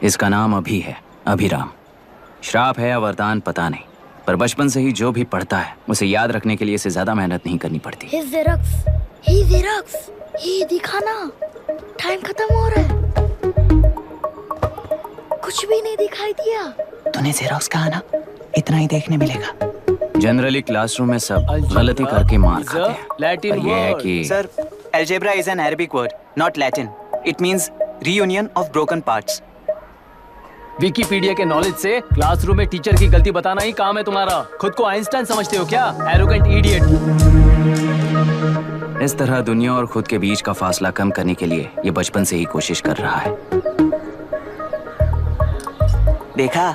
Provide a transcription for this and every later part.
इसका नाम अभी है, अभिराम। श्राप है या वरदान पता नहीं, पर बचपन से ही जो भी पढ़ता है उसे याद रखने के लिए इसे ज्यादा मेहनत नहीं करनी पड़ती। ये दिखाना, टाइम खत्म हो रहा है। कुछ भी नहीं दिखाई दिया। तूने जेरोक्स कहा ना, इतना ही देखने मिलेगा। जनरली क्लासरूम में सब गलती करके मार खाते हैं। लैटिन ये है कि sir, algebra is an Arabic word, not Latin. It means reunion of broken parts. Wikipedia के नॉलेज से क्लासरूम में टीचर की गलती बताना ही काम है तुम्हारा। खुद को आइंस्टाइन समझते हो क्या? Arrogant idiot. इस तरह दुनिया और खुद के बीच का फासला कम करने के लिए ये बचपन से ही कोशिश कर रहा है। देखा,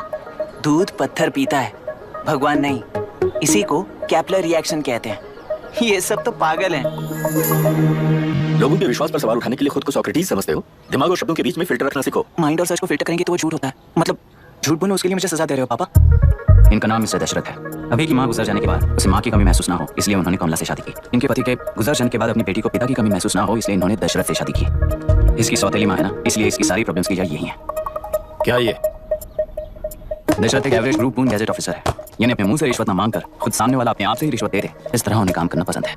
दूध पत्थर पीता है, भगवान नहीं। इसी को कैपलर रिएक्शन कहते हैं। ये सब तो पागल हैं। लोगों के विश्वास पर सवाल उठाने के लिए खुद को सोक्रेटिस समझते हो? दिमाग और शब्दों के बीच में फिल्टर रखना सीखो। माइंड और सच को फिल्टर करेंगे तो वो झूठ होता है। मतलब झूठ बोलो, उसके लिए मुझे सजा दे रहे हो पापा? इनका नाम मिस्टर दशरथ है। अभी की माँ गुजर जाने के बाद उसे माँ की कमी महसूस ना हो, इसलिए उन्होंने कमला से शादी की। इनके पति के गुजर जाने के बाद अपनी बेटी को पिता की कमी महसूस ना हो, इसलिए इन्होंने दशरथ से शादी की। इसकी सौतेली माँ है ना, इसलिए इसकी सारी प्रॉब्लम्स की जड़ यही है। क्या ये? दशरथ एक एवरेज ग्रुप 1 गैजेट ऑफिसर है। यानी अपने मुंह से रिश्वत ना मांगकर खुद सामने वाला अपने आप से ही रिश्वत दे दे, इस तरह उन्हें काम करना पसंद है।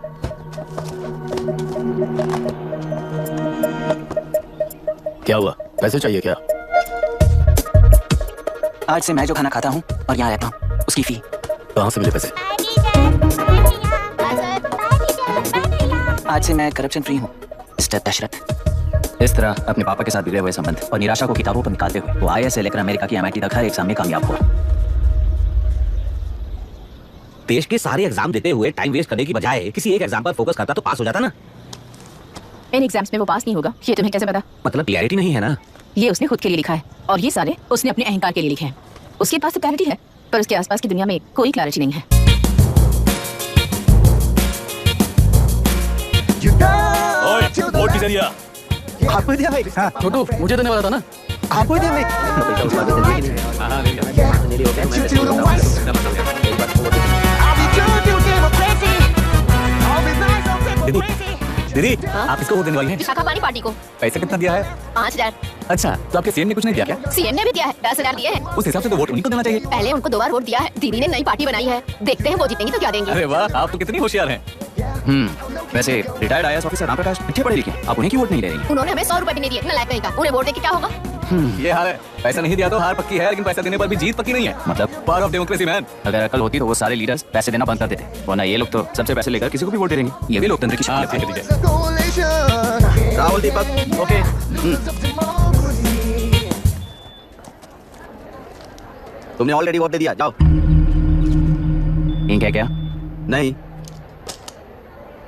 क्या हुआ? पैसे चाहिए क्या? आज से मैं जो खाना खाता हूँ और यहाँ रहता हूँ, उसकी फी। कहाँ से मिले पैसे? आज से मैं करप्शन फ्री हूँ, मिस्टर दशरथ। इस तरह अपने पापा के साथ बिगड़े हुए संबंध और निराशा को किताबों पर निकालते हुए वो IIS से लेकर अमेरिका की MIT तक हर एग्जाम में कामयाब हुआ। देश के सारे एग्जाम देते हुए टाइम वेस्ट करने की बजाय किसी एक एग्जाम पर फोकस करता तो पास हो जाता ना। इन एग्जाम्स में वो पास नहीं होगा, ये तुम्हें कैसे पता? मतलब क्लैरिटी नहीं है ना। ये उसने खुद के लिए लिखा है और ये सारे उसने अपने अहंकार के लिए लिखे हैं। उसके पास तो क्लैरिटी है, पर उसके आसपास की दुनिया में कोई क्लैरिटी नहीं है। वोट किसे दिया? आपको दिया भाई? हाँ। छोटू, मुझे देने वाला था ना। आपको दिया भाई? दीदी, आप इसको वोट देने वाली हैं? विशाखापानी पार्टी को। पैसा कितना दिया है? 5000। अच्छा, तो आपके सीएम ने कुछ नहीं दिया क्या? सीएम ने भी दिया है, 10,000 दिए हैं। उस हिसाब से तो वोट उन्हीं को देना चाहिए। पहले उनको 2 बार वोट दिया है, दीदी ने नई पार्टी बनाई है, देखते हैं वो जीतेंगी तो क्या देंगे। अरे वाह, आप तो कितनी होशियार हैं। वैसे retired IAS officer Ram Prakash अच्छे पढ़े लिखे, आप उन्हें की वोट नहीं दे रही? उन्होंने हमें 100 रुपए भी नहीं दिए, नालायक कहीं का। उन्हें वोट देके क्या होगा? ये हाल है। पैसा नहीं दिया तो हार पक्की है, लेकिन पैसा देने पर भी जीत पक्की नहीं है। मतलब पावर ऑफ डेमोक्रेसी मैन। अगर अकल होती तो वो सारे लीडर्स पैसे देना बंद कर देते, वरना ये लोग तो सबसे पैसे लेकर किसी को भी वोट दे देंगे। ये भी लोकतंत्र की शक्ल है। राहुल दीपक, ओके। तुमने ऑलरेडी वोट दे दिया, जाओ। इंक है क्या? नहीं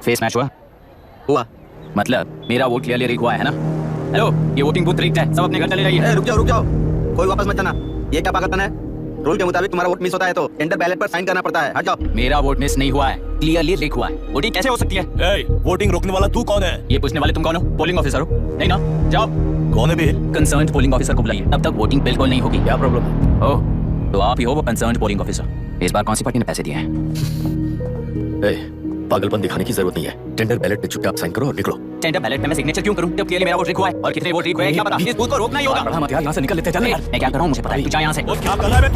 फेस मैच हुआ? हुआ। मतलब मेरा वोट क्लियरली रिक हुआ है ना? हेलो, ये वोटिंग बूथ रिग्ड है, सब अपने घर चले जाइए। रुक जाओ, कोई वापस मत जाना। ये क्या पागलपन है? रूल के मुताबिक तुम्हारा वोट मिस होता है तो टेंडर बैलेट पर साइन करना पड़ता है। हट जाओ। मेरा वोट मिस नहीं हुआ है, क्लियरली रिक हुआ है। वोटिंग कैसे हो सकती है? वोटिंग रोकने वाला तू कौन है? ये पूछने वाले तुम कौन हो? पोलिंग ऑफिसर हो? नहीं ना? जाओ। कौन है बे? कंसर्न्ड पोलिंग ऑफिसर को बुलाइए, तब तक वोटिंग बिल्कुल नहीं होगी। क्या प्रॉब्लम है? ओह, तो आप ही हो वो कंसर्न्ड पोलिंग ऑफिसर। इस बार कौन सी पार्टी ने पैसे दिए हैं? पागलपन दिखाने की जरूरत नहीं है। टेंडर बैलेट पे चुपचाप साइन करो और निकलो। टेंडर बैलेट पे मैं सिग्नेचर क्यों करूं जब क्लियरली मेरा वोट रिक हुआ है? और कितने वोट रिक हुए हैं क्या पता? इस बूथ को रोकना ही होगा। बड़ा मत यार, यहाँ से निकल लेते चल यार। मैं क्या कर रहा हूं मुझे पता है, तू जा यहां से। क्या कर रहा है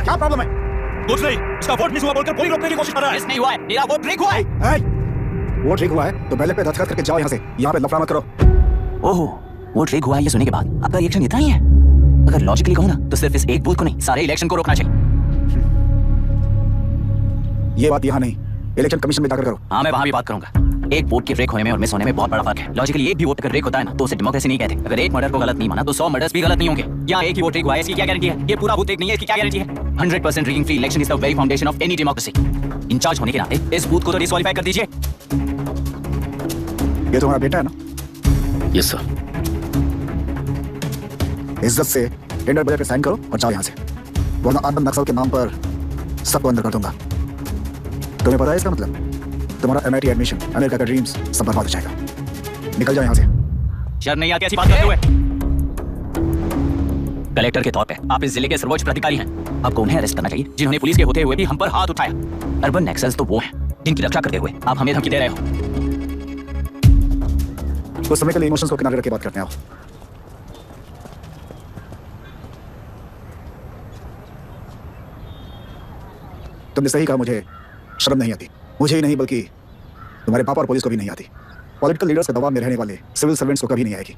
क्या प्रॉब्लम है? कुछ नहीं, इसका वोट मिस हुआ बोलकर पोलिंग रोकने की कोशिश कर रहा है। मिस नहीं हुआ है, मेरा वोट रिक हुआ है। वोट रिक हुआ है तो बैलेट पे दस्तखत करके जाओ यहाँ से। यहाँ पे लफड़ा मत करो। ओहो, वोट रिक हुआ है ये सुनने के बाद आपका रिएक्शन इतना ही है? अगर लॉजिकली कहूं ना तो सिर्फ इस एक बूथ को नहीं, सारे इलेक्शन को रोकना चाहिए। ये बात यहाँ नहीं, इलेक्शन कमीशन में जाकर करो। हाँ, मैं वहां भी बात करूंगा। एक वोट के रेक होने में और मिस होने में बहुत बड़ा फर्क है। लॉजिकली एक भी वोट अगर रेक होता है ना तो उसे डेमोक्रेसी नहीं कहते। अगर एक मर्डर को गलत नहीं माना तो 100 मर्डर्स भी गलत नहीं होंगे। यहाँ एक ही वोट रेक हुआ है, इसकी क्या गारंटी है? ये पूरा बूथ रेक नहीं है, इसकी क्या गारंटी है? 100% rigging free election is the very foundation of any democracy. Incharge होने के नाते इस बूथ को तो डिस्क्वालीफाई कर दीजिए। ये तुम्हारा बेटा है ना? Yes sir. इज्जत से टेंडर बैलेट पे साइन करो और जाओ यहाँ से, वरना आदम नक्सल के नाम पर सबको अंदर कर दूंगा। तुम्हें पता है इसका मतलब? तुम्हारा MIT एडमिशन, अमेरिका का ड्रीम्स सब बर्बाद हो जाएगा। निकल जाओ यहाँ से। शर्म नहीं आती ऐसी बात करते हुए? कलेक्टर के तौर पे आप इस जिले के सर्वोच्च प्राधिकारी हैं। आपको उन्हें अरेस्ट करना चाहिए जिन्होंने पुलिस के होते हुए भी हम पर हाथ उठाया। अर्बन नक्सल्स तो वो हैं जिनकी रक्षा करते हुए आप हमें धमकी दे रहे हो। कुछ समय के लिए इमोशंस को किनारे रख के बात करते हैं। आओ। तुमने सही कहा, मुझे शर्म नहीं आती। मुझे ही नहीं बल्कि तुम्हारे पापा और पुलिस को भी नहीं आती। पॉलिटिकल लीडर्स के दबाव में रहने वाले सिविल सर्वेंट्स को कभी नहीं आएगी।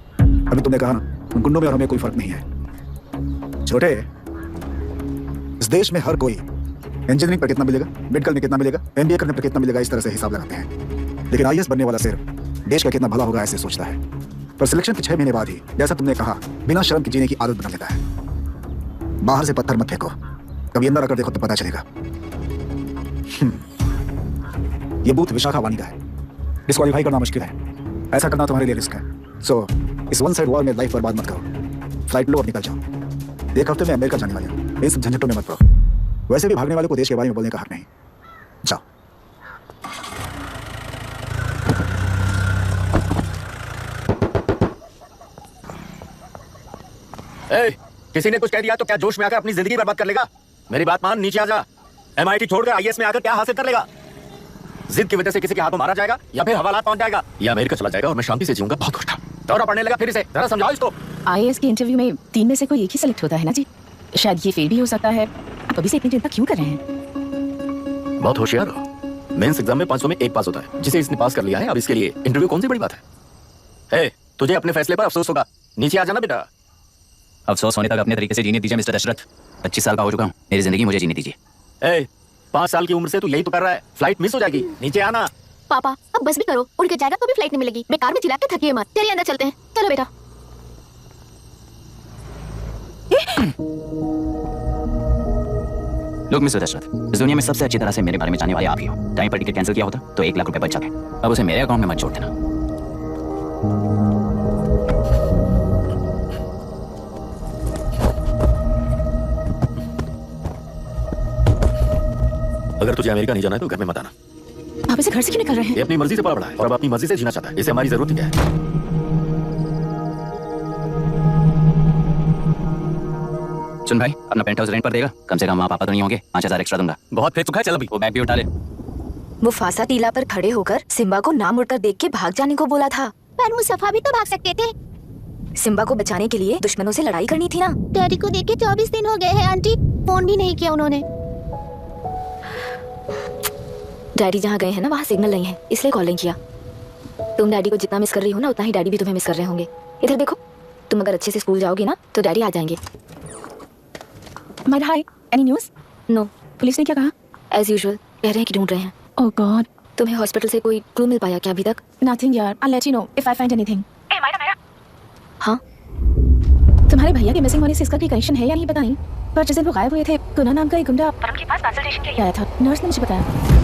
अभी तुमने कहा ना, उन गुंडों में और हमें कोई फर्क नहीं है। छोटे, इस देश में हर कोई इंजीनियरिंग पर कितना मिलेगा, मेडिकल में कितना मिलेगा, एमबीए करने पर कितना मिलेगा, इस तरह से हिसाब लगाते हैं। लेकिन आईएएस बनने वाला सिर्फ देश का कितना भला होगा ऐसे सोचता है। पर सिलेक्शन के 6 महीने बाद ही, जैसा तुमने कहा, बिना शर्म के जीने की आदत बना लेता है। बाहर से पत्थर मत फेंको, कभी अंदर आकर देखो तो पता चलेगा। ये बूथ विशाखावाणी का है। डिस्क्वालीफाई करना मुश्किल है, ऐसा करना तुम्हारे लिए रिस्क है। सो इस वन साइड वॉर में लाइफ बर्बाद मत करो। फ्लाइट लो और निकल जाओ। 1 हफ्ते में अमेरिका जाने वाले हो, इन सब झंझटों में मत पड़ो। वैसे भी भागने वाले को देश के बारे में बोलने का हक नहीं। जाओ। किसी ने कुछ कह दिया तो क्या जोश में आकर अपनी जिंदगी बर्बाद कर लेगा? मेरी बात मान, नीचे आ जा। MIT छोड़कर IAS में आकर क्या हासिल कर लेगा? जिद की वजह से किसी के हाथों मारा जाएगा या फिर हवालात पहुंच जाएगा या अमेरिका चला जाएगा और मैं शांति से जीऊंगा। बहुत खुश था। दौरा पड़ने लगा फिर से। जरा समझाओ इसको। आईएएस के इंटरव्यू में 3 में से कोई एक ही सेलेक्ट होता है ना जी। शायद ये फेल भी हो सकता है। आप अभी से इतनी चिंता क्यों कर रहे हैं? बहुत होशियार हो। मेंस एग्जाम में 500 में 1 पास होता है, जिसे इसने पास कर लिया है। अब इसके लिए इंटरव्यू कौन सी बड़ी बात है? तुझे अपने फैसले पर अफसोस होगा। नीचे आ जाना बेटा। अफसोस होने तक अपने तरीके से जीने दीजिए मिस्टर दशरथ। 25 साल का हो चुका हूँ, मेरी जिंदगी मुझे जीने दीजिए। 5 साल की उम्र से तू यही तो कर रहा है। फ्लाइट मिस हो जाएगी, नीचे आना। पापा अब बस भी करो, उड़ के जाएगा तो भी फ्लाइट नहीं मिलेगी। बेकार में चिल्ला के थकिए मत। तेरे अंदर चलते हैं। चलो बेटा। लोग मिस्टर दशरथ, इस दुनिया में सबसे अच्छी तरह से मेरे बारे में जानने वाले आप ही हो। टाइम पर टिकट कैंसिल किया होता तो 1 लाख रुपए बच जाते। अब उसे मेरे अकाउंट में मत छोड़ देना। अगर तुझे अमेरिका नहीं जाना है तो घर में मत आना। आप इसे घर से क्यों निकल रहे हैं? ये अपनी मर्जी से पढ़ रहा है और अब अपनी मर्जी से जीना चाहता है। इसे हमारी जरूरत क्या है? सुन भाई, अपना पेंट हाउस रेंट पर देगा? कम से कम माँ पापा तो नहीं होंगे। 5000 एक्स्ट्रा दूंगा। बहुत फेंक चुका है। चल अभी वो बैग भी उठा ले। मुफासा टीला पर खड़े होकर सिम्बा को ना मुड़कर देख के भाग जाने को बोला था। पर मुसफा भी तो भाग सकते थे। सिम्बा को बचाने के लिए दुश्मनों से लड़ाई करनी थी ना। डैडी को देखे 24 दिन हो गए हैं आंटी। फोन भी नहीं किया उन्होंने। डैडी जहाँ गए हैं ना वहाँ सिग्नल नहीं है, इसलिए कॉल नहीं किया। तुम डैडी को जितना मिस कर रही हो ना, उतना ही डैडी भी तुम्हें मिस कर रहे होंगे। इधर देखो, तुम अगर अच्छे से स्कूल जाओगी ना तो डैडी आ जाएंगे। My hi, any news? No. Police ने क्या कहा? एज यूजुअल कह रहे हैं कि ढूंढ रहे हैं। ओह गॉड। तुम्हें हॉस्पिटल से कोई क्लू मिल पाया क्या अभी तक? नथिंग यार, I let you know if I find anything. हाँ, तुम्हारे भैया के मिसिंग होने से इसका कोई कनेक्शन है या नहीं पता नहीं, पर जिस दिन वो गायब हुए थे गुना नाम का एक गुंडा उनके पास कंसल्टेशन के लिए आया था। नर्स ने मुझे बताया।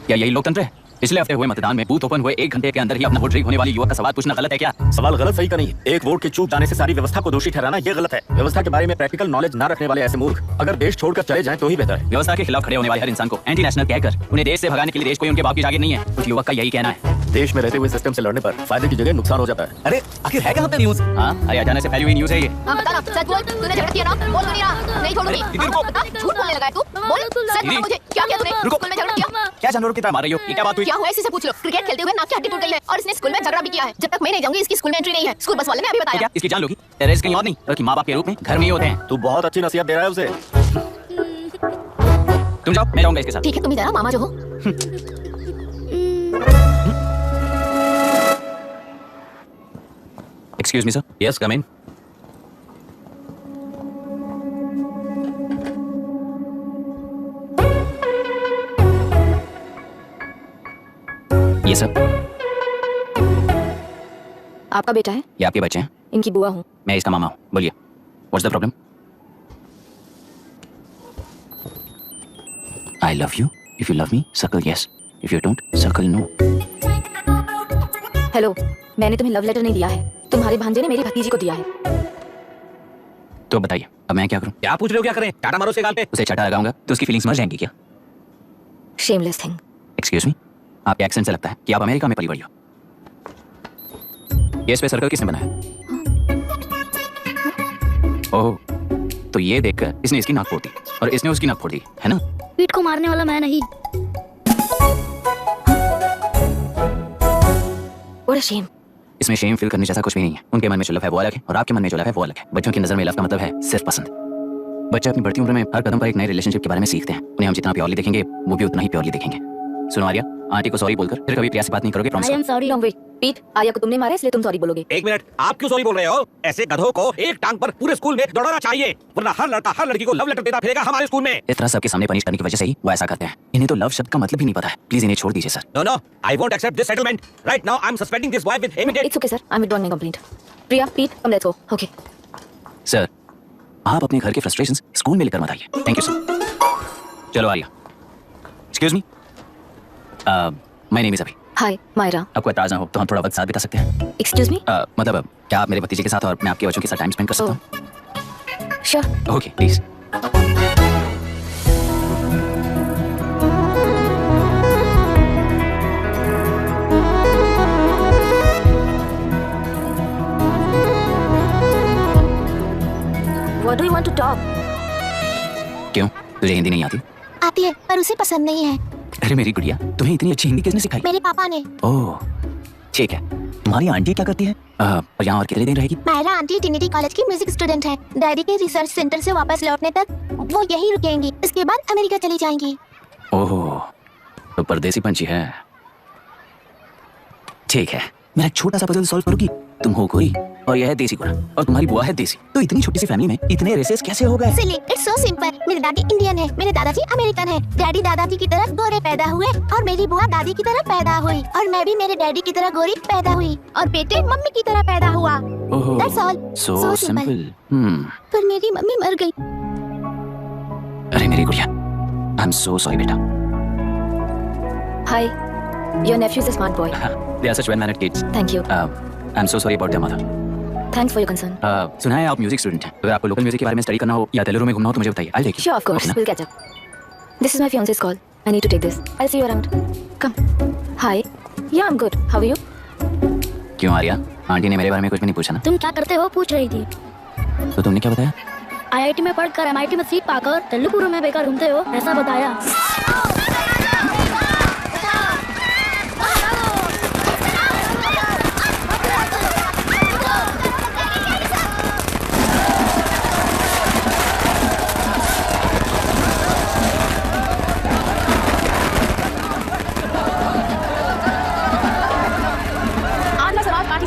क्या यही लोकतंत्र है? पिछले हफ्ते हुए मतदान में बूथ ओपन हुए 1 घंटे के अंदर ही अपना वोट रीक होने वाली युवक का सवाल पूछना गलत है क्या? सवाल गलत सही का नहीं। एक वोट के चूक जाने से सारी व्यवस्था को दोषी ठहराना ये गलत है। व्यवस्था के बारे में प्रैक्टिकल नॉलेज ना रखने वाले ऐसे मूर्ख अगर देश छोड़कर चले जाएं तो ही बेहतर है। व्यवस्था के खिलाफ खड़े होने वाले हर इंसान को एंटी नेशनल कहकर उन्हें देश से भगाने के लिए देश कोई उनके बाप की जागीर नहीं है। उस युवक का यही कहना है। देश में रहते हुए सिस्टम से लड़ने पर फायदे की जगह नुकसान हो जाता है। अरे आखिर है कहाँ पे न्यूज़? हाँ, अरे अचानक से फैली हुई न्यूज़ है ये। हाँ बता ना, सच बोल। तूने झगड़ा किया ना? बोल तो नहीं रहा। नहीं छोड़ूंगी। बता, झूठ बोलने लगा है तू। बोल, सच बता मुझे, क्या किया तूने? स्कूल में झगड़ा किया? क्या जानवरों की तरह मार रही हो? ये क्या बात हुई? क्या हुआ इसी से पूछ लो। क्रिकेट खेलते हुए नाक की हड्डी टूट गई है और इसने स्कूल में झगड़ा भी किया है। जब तक मैं नहीं जाऊंगी इसकी स्कूल में एंट्री नहीं है। स्कूल बस वाले ने अभी तो बताया। क्या इसकी जान लोगी? टेररिस्ट कहीं और नहीं बल्कि माँ बाप के रूप में घर में ही होते हैं। तू बहुत अच्छी नसीहत दे रहा है उसे। तुम जाओ, मैं जाऊंगा इसके साथ। ठीक है, तुम ही जाना, मामा जो हो। Excuse me sir. यस, कम इन। ये सब आपका बेटा है? ये आपके बच्चे हैं? इनकी बुआ हूँ। मैं इसका मामा हूँ। बोलिए, what's the problem? I love you. If you love me circle yes, if you don't circle no. Hello, मैंने तुम्हें लव लेटर नहीं दिया है, तुम्हारे भांजे ने मेरी भतीजी को दिया है। तो बताइए, अब मैं क्या करूं? क्या पूछ रहे हो? क्या करें? टाटा मारो उसके गाल पे। उसे चाटा लगाऊंगा तो उसकी फीलिंग्स मर जाएंगी क्या? Shameless thing. एक्सक्यूज मी, आपके एक्सेंट से लगता है कि आप अमेरिका में पली बड़ी हो। ये स्पेस सर्कल किसने बनाया? ओह, तो ये देखकर इसने इसकी नाक फोड़ दी और इसने उसकी नाक फोड़ दी, है ना? पीठ को मारने वाला मैं नहीं। What a shame। इसमें शेम फील करने जैसा कुछ भी नहीं है। उनके मन में जो लव है वो अलग है और आपके मन में जो लव है वो अलग है। बच्चों की नजर में लव का मतलब है सिर्फ पसंद। बच्चे अपनी बढ़ती उम्र में हर कदम पर एक नए रिलेशनशिप के बारे में सीखते हैं। उन्हें हम जितना प्योरली देखेंगे वो भी उतना ही प्योरली देखेंगे। सुनो आर्या, आंटी को सॉरी बोलकर फिर कभी प्रिया से बात नहीं करोगे? Promise I am sorry. No wait, Pete, Arya को तुमने मारा इसलिए तुम सॉरी बोलोगे। एक मिनट, आप क्यों सॉरी बोल रहे हो? ऐसे गधों को एक टांग पर पूरे स्कूल में दौड़ाना चाहिए, वरना हर लड़का हर लड़की को लव लेटर देता फिरेगा हमारे स्कूल में। इस तरह सबके सामने पनिश करने की वजह से ही वो ऐसा करते हैं। इन्हें तो लव शब्द का मतलब ही नहीं पता है। प्लीज इन्हें छोड़ दीजिए sir. No no, I won't accept this settlement. Right now I am suspending this boy with immediate. It's okay sir, I am withdrawing my complaint. Priya, Pete, come let's go. Okay sir, आप अपने घर के frustrations school में लेकर मत आइए। Thank you sir. चलो Arya. Excuse me, my name is Abhi. Hi Myra. आपको एतराज ना हो तो हम थोड़ा वक्त साथ बिता सकते हैं? Excuse me. मतलब क्या आप मेरे भतीजे के साथ और मैं आपके बच्चों के साथ टाइम स्पेंड कर सकता हूँ? Sure. Okay please. What do you want to talk? क्यों, तुझे हिंदी नहीं आती? आती है पर उसे पसंद नहीं है। अरे मेरी गुड़िया, तुम्हें इतनी अच्छी हिंदी किसने सिखाई? मेरे पापा ने। ओह ठीक है। तुम्हारी आंटी क्या करती है? और यहाँ और कितने दिन रहेगी? मायरा आंटी ट्रिनिटी कॉलेज की म्यूजिक स्टूडेंट है। डैडी के रिसर्च सेंटर से वापस लौटने तक वो यहीं रुकेंगी। इसके बाद अमेरिका चली जाएंगी। ओह, तो परदेसी पंछी है। ठीक है, मेरा एक छोटा सा पजल सॉल्व करोगी? तुम हो गोरी और यह है देसी गोरा और तुम्हारी बुआ है देसी। तो इतनी छोटी सी फैमिली में इतने रेसेस कैसे हो गए? सिली, इट्स सो सिंपल। मेरे दादी इंडियन है, मेरे दादाजी अमेरिकन है। डैडी दादाजी की तरह गोरे पैदा हुए और मेरी बुआ दादी की तरह पैदा हुई और मैं भी मेरे डैडी की तरह गोरी पैदा हुई और बेटे मम्मी की तरह पैदा हुआ। That's all. So simple. पर मेरी मम्मी मर गई। अरे मेरी गुड़िया, आई एम सो सॉरी बेटा। Hi, your nephew is a smart boy. They are such well-mannered kids. Thank you. I'm so sorry about their mother. Thanks for your concern. सुना है आप म्यूजिक स्टूडेंट हैं। अगर आपको लोकल म्यूजिक के बारे में स्टडी करना हो या तेलुगु में घूमना हो तो मुझे बताइए। I'll take you. Sure, of course. We'll catch up. This is my fiance's call. I need to take this. I'll see you around. Come. Hi. Yeah, I'm good. How are you? क्यों Arya, aunty ने मेरे बारे में कुछ भी नहीं पूछा ना? तुम क्या करते हो पूछ रही थी। तो तुमने क्या बताया? IIT में पढ़कर MIT में सीट पाकर तेलुगु में बेकार घूमते हो ऐसा बताया।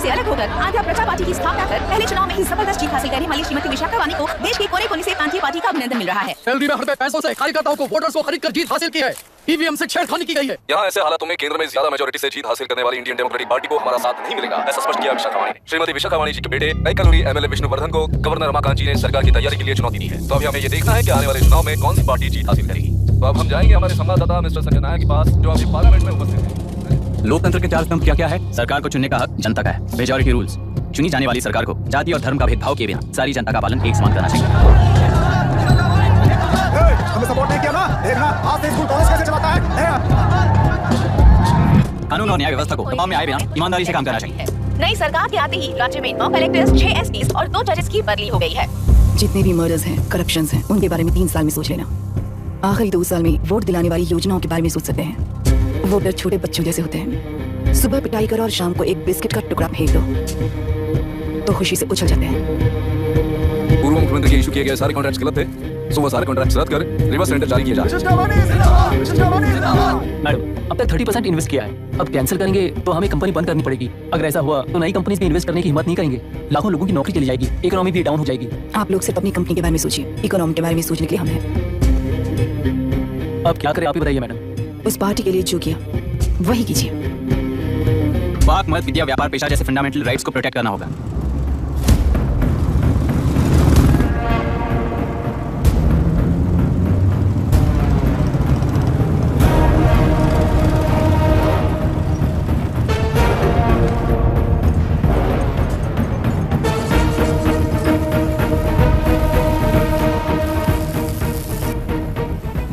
अलग होकर आंध्र प्रजा पार्टी की स्थापना कर पहले चुनाव में ही जबरदस्त जीत हासिल करने वाली श्रीमती विशाखा वानी को देश के कोने कोने से प्रांतीय पार्टी का अभिनंदन मिल रहा है। सैलरी में हर पैसों से कार्यकर्ताओं को वोटर्स को खरीद कर जीत हासिल की है। ईवीएम से छेड़खानी की गई है। यहाँ ऐसे हालातों में केंद्र में ज्यादा मेजोरिटी से जीत हासिल करने वाली इंडियन डेमोक्रेटिक पार्टी को हमारा साथ नहीं मिलेगा, ऐसा स्पष्ट किया विशाखा वाणी ने। श्रीमती विशाखा वाणी जी के बेटे नई MLA विष्णुवर्धन को गवर्नर रमाकांत जी ने सरकार की तैयारी के लिए चुनौती दी है। तो अभी हमें ये देखना है कि आने वाले चुनाव में कौन सी पार्टी जीत हासिल करेगी। तो अब हम जाएंगे हमारे संवाददाता मिस्टर संजय नायक के पास जो अभी पार्लियामेंट में उपस्थित है। लोकतंत्र के चार स्तंभ क्या क्या है? सरकार को चुनने का हक जनता का है। Majority rules. चुनी जाने वाली सरकार को जाति और धर्म का भेदभाव किए बिना सारी जनता का पालन एक समान करना चाहिए। हमें सपोर्ट नहीं किया ना, देखना आज से स्कूल कॉलेज कैसे चलाता है। कानून और न्याय व्यवस्था को दबाव में आए बिना ईमानदारी से काम करना चाहिए। नई सरकार के आते ही राज्य में 9 कलेक्टर्स, 6 SPs और 2 जजेस की बदली हो गई है। जितने भी मर्डर्स हैं, करप्शंस हैं, उनके बारे में 3 साल में सोच लेना। आखिरी 2 साल में वोट दिलाने वाली योजनाओं के बारे में सोच सकते हैं। वोटर छोटे बच्चों जैसे होते हैं। सुबह पिटाई करो और शाम को एक बिस्किट का टुकड़ा फेंक दो तो खुशी से उछल जाते हैं। पूर्व मुख्यमंत्री के इशू किए गए सारे कॉन्ट्रैक्ट्स गलत थे, सो वो सारे कॉन्ट्रैक्ट्स रद्द कर रिवर्स टेंडर जारी किए जा रहे हैं। मैडम, अब तक 30% इन्वेस्ट किया है। अब कैंसिल करेंगे तो हमें कंपनी बंद करनी पड़ेगी। अगर ऐसा हुआ तो नई कंपनी में इन्वेस्ट करने की हिम्मत नहीं करेंगे। लाखों लोगों की नौकरी चली जाएगी, इकोनॉमी भी डाउन हो जाएगी। आप लोग सिर्फ अपनी कंपनी के बारे में सोचिए, इकोनॉमी के बारे में सोचने के लिए हम हैं। अब क्या करें आप ही बताइए मैडम। उस पार्टी के लिए जो किया वही कीजिए। वाक, मत, विद्या, व्यापार, पेशा जैसे फंडामेंटल राइट्स को प्रोटेक्ट करना होगा।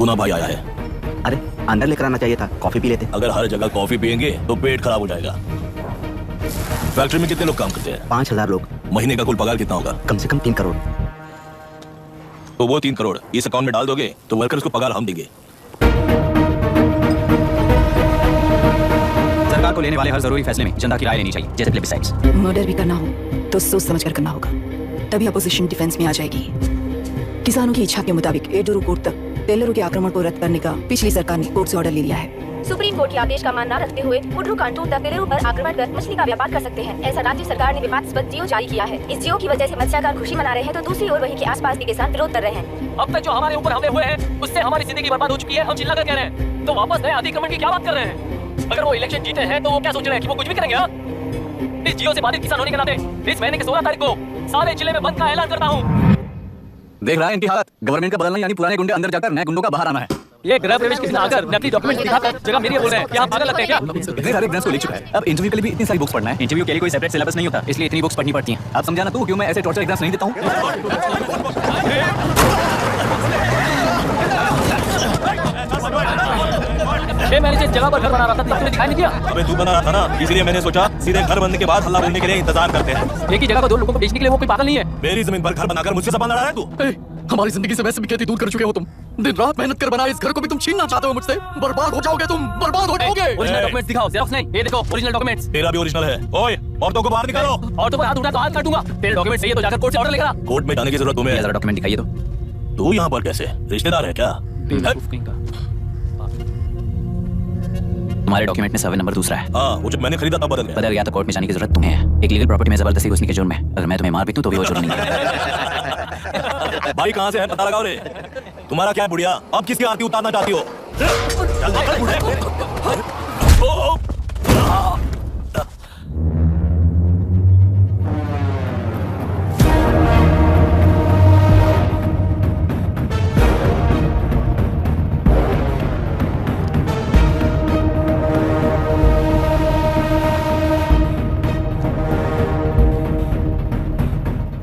गुना भाई आया है। अरे अंदर लेकर आना चाहिए था, कॉफी पी लेते। अगर हर जगह कॉफी पियेंगे तो पेट खराब हो जाएगा। फैक्ट्री में कितने लोग काम करते हैं? 5000 लोग। महीने का कुल पगार कितना होगा? कम से कम 3 करोड़। तो वो 3 करोड़ इस अकाउंट में डाल दोगे तो वर्कर्स को पगार हम देंगे। सरकार को लेने वाले हर जरूरी फैसले में जनता की राय लेनी चाहिए, जैसे प्लेबिसाइड्स। मर्डर भी करना हो तो सोच समझ कर करना होगा, तभी अपोजिशन डिफेंस में आ जाएगी। किसानों की इच्छा के मुताबिक एडोरू कोर्ट तक टेलरों के आक्रमण को रद्द करने का पिछली सरकार ने कोर्ट से ऑर्डर ले लिया है। सुप्रीम कोर्ट के आदेश का मान न रखते हुए कुड्रू कांटूर तक टेलरों पर आक्रमण कर मछली का व्यापार कर सकते हैं, ऐसा राज्य सरकार ने विवादास्पद जियो जारी किया है। इस जियो की वजह से मत्स्यकार खुशी मना रहे हैं तो दूसरी ओर वहीं के आसपास के किसान विरोध कर रहे हैं। अब तक जो हमारे ऊपर हमले हुए हैं उससे हमारी जिंदगी बर्बाद हो चुकी है। हम चिल्ला कर कह रहे हैं तो वापस नए अतिक्रमण की क्या बात कर रहे हैं? अगर वो इलेक्शन जीते हैं तो वो क्या सोच रहे हैं कि वो कुछ भी करेंगे? इस जियो से बाधित किसान होने के नाते इस महीने की 16 तारीख को सारे जिले में बंद का ऐलान करता हूँ। देख रहा है इनकी हालत, गवर्नमेंट का बदलना यानी पुराने गुंडे अंदर जाकर नए गुंडों का बाहर आना है। ये गृह प्रवेश किसी ने आकर नकली डॉक्यूमेंट दिखाकर जगह मेरी बोल रहे हैं, क्या पागल लगते हैं क्या? इतने सारे एग्जाम्स को लिख चुका है, अब इंटरव्यू के लिए भी इतनी सारी बुक्स पढ़ना है। इंटरव्यू के लिए कोई सेपरेट सिलेबस नहीं होता, इसलिए इतनी बुक्स पढ़नी पड़ती हैं। आप समझाना तू क्यों मैं ऐसे टॉर्चर एग्जाम्स नहीं देता हूँ। मैंने जिस जगह पर घर बना रहा था तुमने दिखाई नहीं दिया? अबे तू बना रहा था ना, इसलिए मैंने सोचा सीधे घर बनने के बाद हल्ला बोलने के लिए इंतजार करते हैं। एक ही जगह को 2 लोगों को बेचने के लिए वो कोई पागल नहीं है। मेरी जमीन पर घर बनाकर मुझसे सपना लड़ा है तू। हमारी जिंदगी से वैसे भी खेती दूर कर चुके हो तुम। दिन रात मेहनत कर बनाए इस घर को भी तुम छीनना चाहते हो मुझसे। बर्बाद हो जाओगे तुम, बर्बाद हो जाओगे। ओरिजिनल डॉक्यूमेंट्स दिखाओ, जेरॉक्स नहीं। ये देखो ओरिजिनल डॉक्यूमेंट्स। तेरा भी ओरिजिनल है। ओए औरतों को बाहर निकालो। औरतों पर हाथ उठा तो हाथ काटूंगा। तेरे डॉक्यूमेंट चाहिए तो जाकर कोर्ट से ऑर्डर लेकर आ। कोर्ट में जाने की जरूरत तुम्हें है। जरा डॉक्यूमेंट दिखाइए तो। तू यहाँ पर कैसे? रिश्तेदार है क्या? तुम्हारे डॉक्यूमेंट में सर्वे नंबर दूसरा है। हाँ, वो जब मैंने खरीदा तब बदल गया। बदल गया तो कोर्ट में जाने की जरूरत तुम्हें है। एक लीगल प्रॉपर्टी में जबरदस्ती घुसने के जुर्म में अगर मैं तुम्हें मार भी दूं तो भी वो जुर्म नहीं है। भाई कहाँ से है पता लगाओ रे। तुम्हारा क्या है बुढ़िया? अब किसकी आरती उतारना चाहती हो?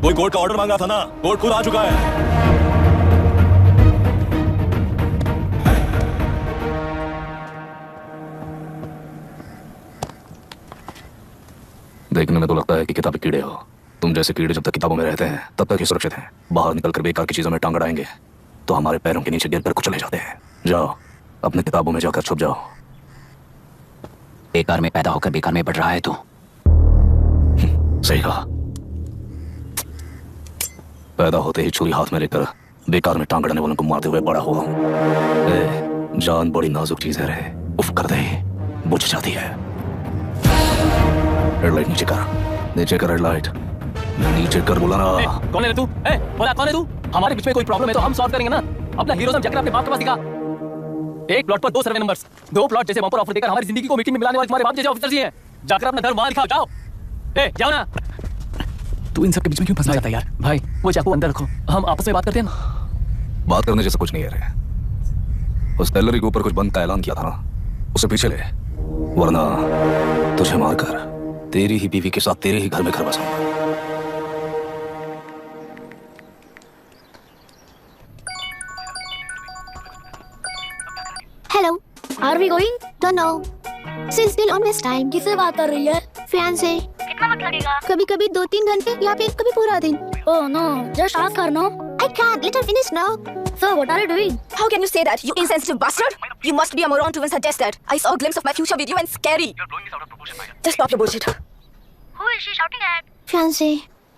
कोई कोर्ट का ऑर्डर मांगा था ना, कोर्ट खुद आ चुका है। देखने में तो लगता है कि किताबी कीड़े हो। तुम जैसे कीड़े जब तक किताबों में रहते हैं तब तक ही सुरक्षित हैं। बाहर निकलकर बेकार की चीजों में टांग अड़ाएंगे तो हमारे पैरों के नीचे गिरकर कुचले जाते हैं। जाओ अपनी किताबों में जाकर छुप जाओ। बेकार में पैदा होकर बेकार में बढ़ रहा है तू। सही कहा। पैदा होते ही छुरी हाथ में लेकर बेकार में टांग अड़ाने वालों को मारते हुए बड़ा हुआ हूँ। जान बड़ी नाजुक चीज है रे, उफ कर दे बुझ जाती है। हेडलाइट नीचे कर हेडलाइट नीचे कर। बोला ना कौन है तू? बोला कौन है तू? हमारे बीच में कोई प्रॉब्लम है तो हम सॉल्व करेंगे ना। अपना हीरोइज्म जाकर अपने बाप के पास दिखा। एक प्लॉट पर 2 सर्वे नंबर्स, 2 प्लॉट जैसे बम्पर ऑफर देकर हमारी जिंदगी को मिट्टी में मिलाने वाले तुम्हारे बाप जैसे ऑफिसर जी हैं। जाकर अपना धर्म वहां दिखाओ। जाओ जाओ ना। तू इन सब के बीच में क्यों फंसा जाता है यार? भाई वो चाकू अंदर रखो, हम आपस में बात करते हैं ना। बात करने जैसा कुछ नहीं है रे। उस टेलरी के ऊपर कुछ बंद का ऐलान किया था ना, उसे पीछे ले, वरना तुझे मारकर तेरी ही बीवी के साथ तेरे ही घर में घर बसाऊंगा। Hello, are we going? Don't know. Still on this time. किससे बात कर रही है? फियांसे। कितना वक्त लगेगा? कभी-कभी 2-3 घंटे या फिर कभी पूरा दिन। Oh no, just ask her no. I can't. Let her finish now. So, what are you doing? How can you say that, you insensitive bastard? You must be a moron to even suggest that. I saw a glimpse of my future with you and scary. You're blowing this out of proportion, Maya. Just stop your bullshit. Who is she shouting at? Fiance.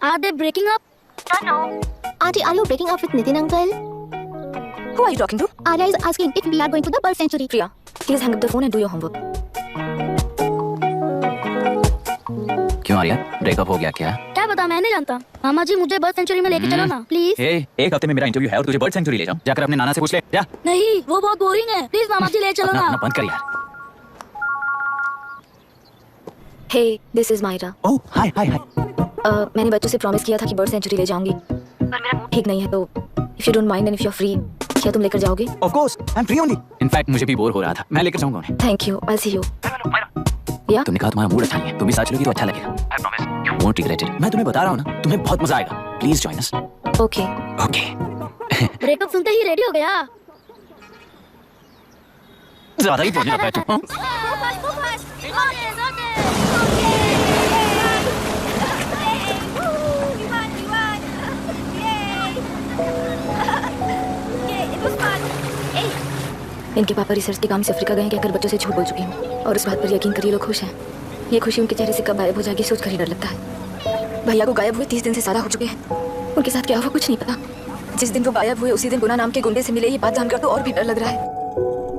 Are they breaking up? Don't know. Auntie, are you breaking up with Nitin uncle? Who are you talking to? Arya is asking if we are going to the bird sanctuary. Priya, please hang up the phone and do your homework. क्यों Arya, breakup हो गया क्या? क्या पता, मैं नहीं जानता। मामा जी मुझे बर्ड सेंचुरी में लेके चलो ना प्लीज। एक हफ्ते में मेरा इंटरव्यू है और तुझे बर्ड सेंचुरी ले जाऊं? जाकर अपने नाना से पूछ ले जा। नहीं, वो बहुत बोरिंग है, प्लीज मामा जी ले चलो ना। बंद कर यार। Hey, this is Myra. ओह हाय हाय हाय। मैंने बच्चों से प्रॉमिस किया था कि बर्ड सेंचुरी ले जाऊंगी, पर मेरा मूड ठीक नहीं है, तो if you don't mind and if you're free, क्या तुम लेकर जाओगे? Of course, I'm free only. In fact, मुझे भी बोर हो रहा था, मैं लेकर जाऊंगा उन्हें। Thank you, I'll see you. Yeah? तुमने कहा तुम्हारा मूड अच्छा नहीं है, तुम भी साथ चलोगी तो अच्छा लगेगा। I promise. You won't regret it. मैं तुम्हें बता रहा हूँ ना, तुम्हें बहुत मजा आएगा। Please join us. Okay. Okay. Breakup सुनते ही रेडी हो गया। ज्यादा ही बोलने लगा है तू, हाँ? इनके पापा रिसर्च के काम से अफ्रीका गए कहकर बच्चों से झूठ बोल चुकी हूँ और उस बात पर यकीन करिए लोग खुश हैं। ये खुशी उनके चेहरे से कब गायब हो जाएगी सोच कर ही डर लगता है। भैया को गायब हुए 30 दिन से ज्यादा हो चुके हैं। उनके साथ क्या हुआ कुछ नहीं पता। जिस दिन वो गायब हुए उसी दिन गुना नाम के गुंडे से मिले, ये बात जानकर तो और भी डर लग रहा है।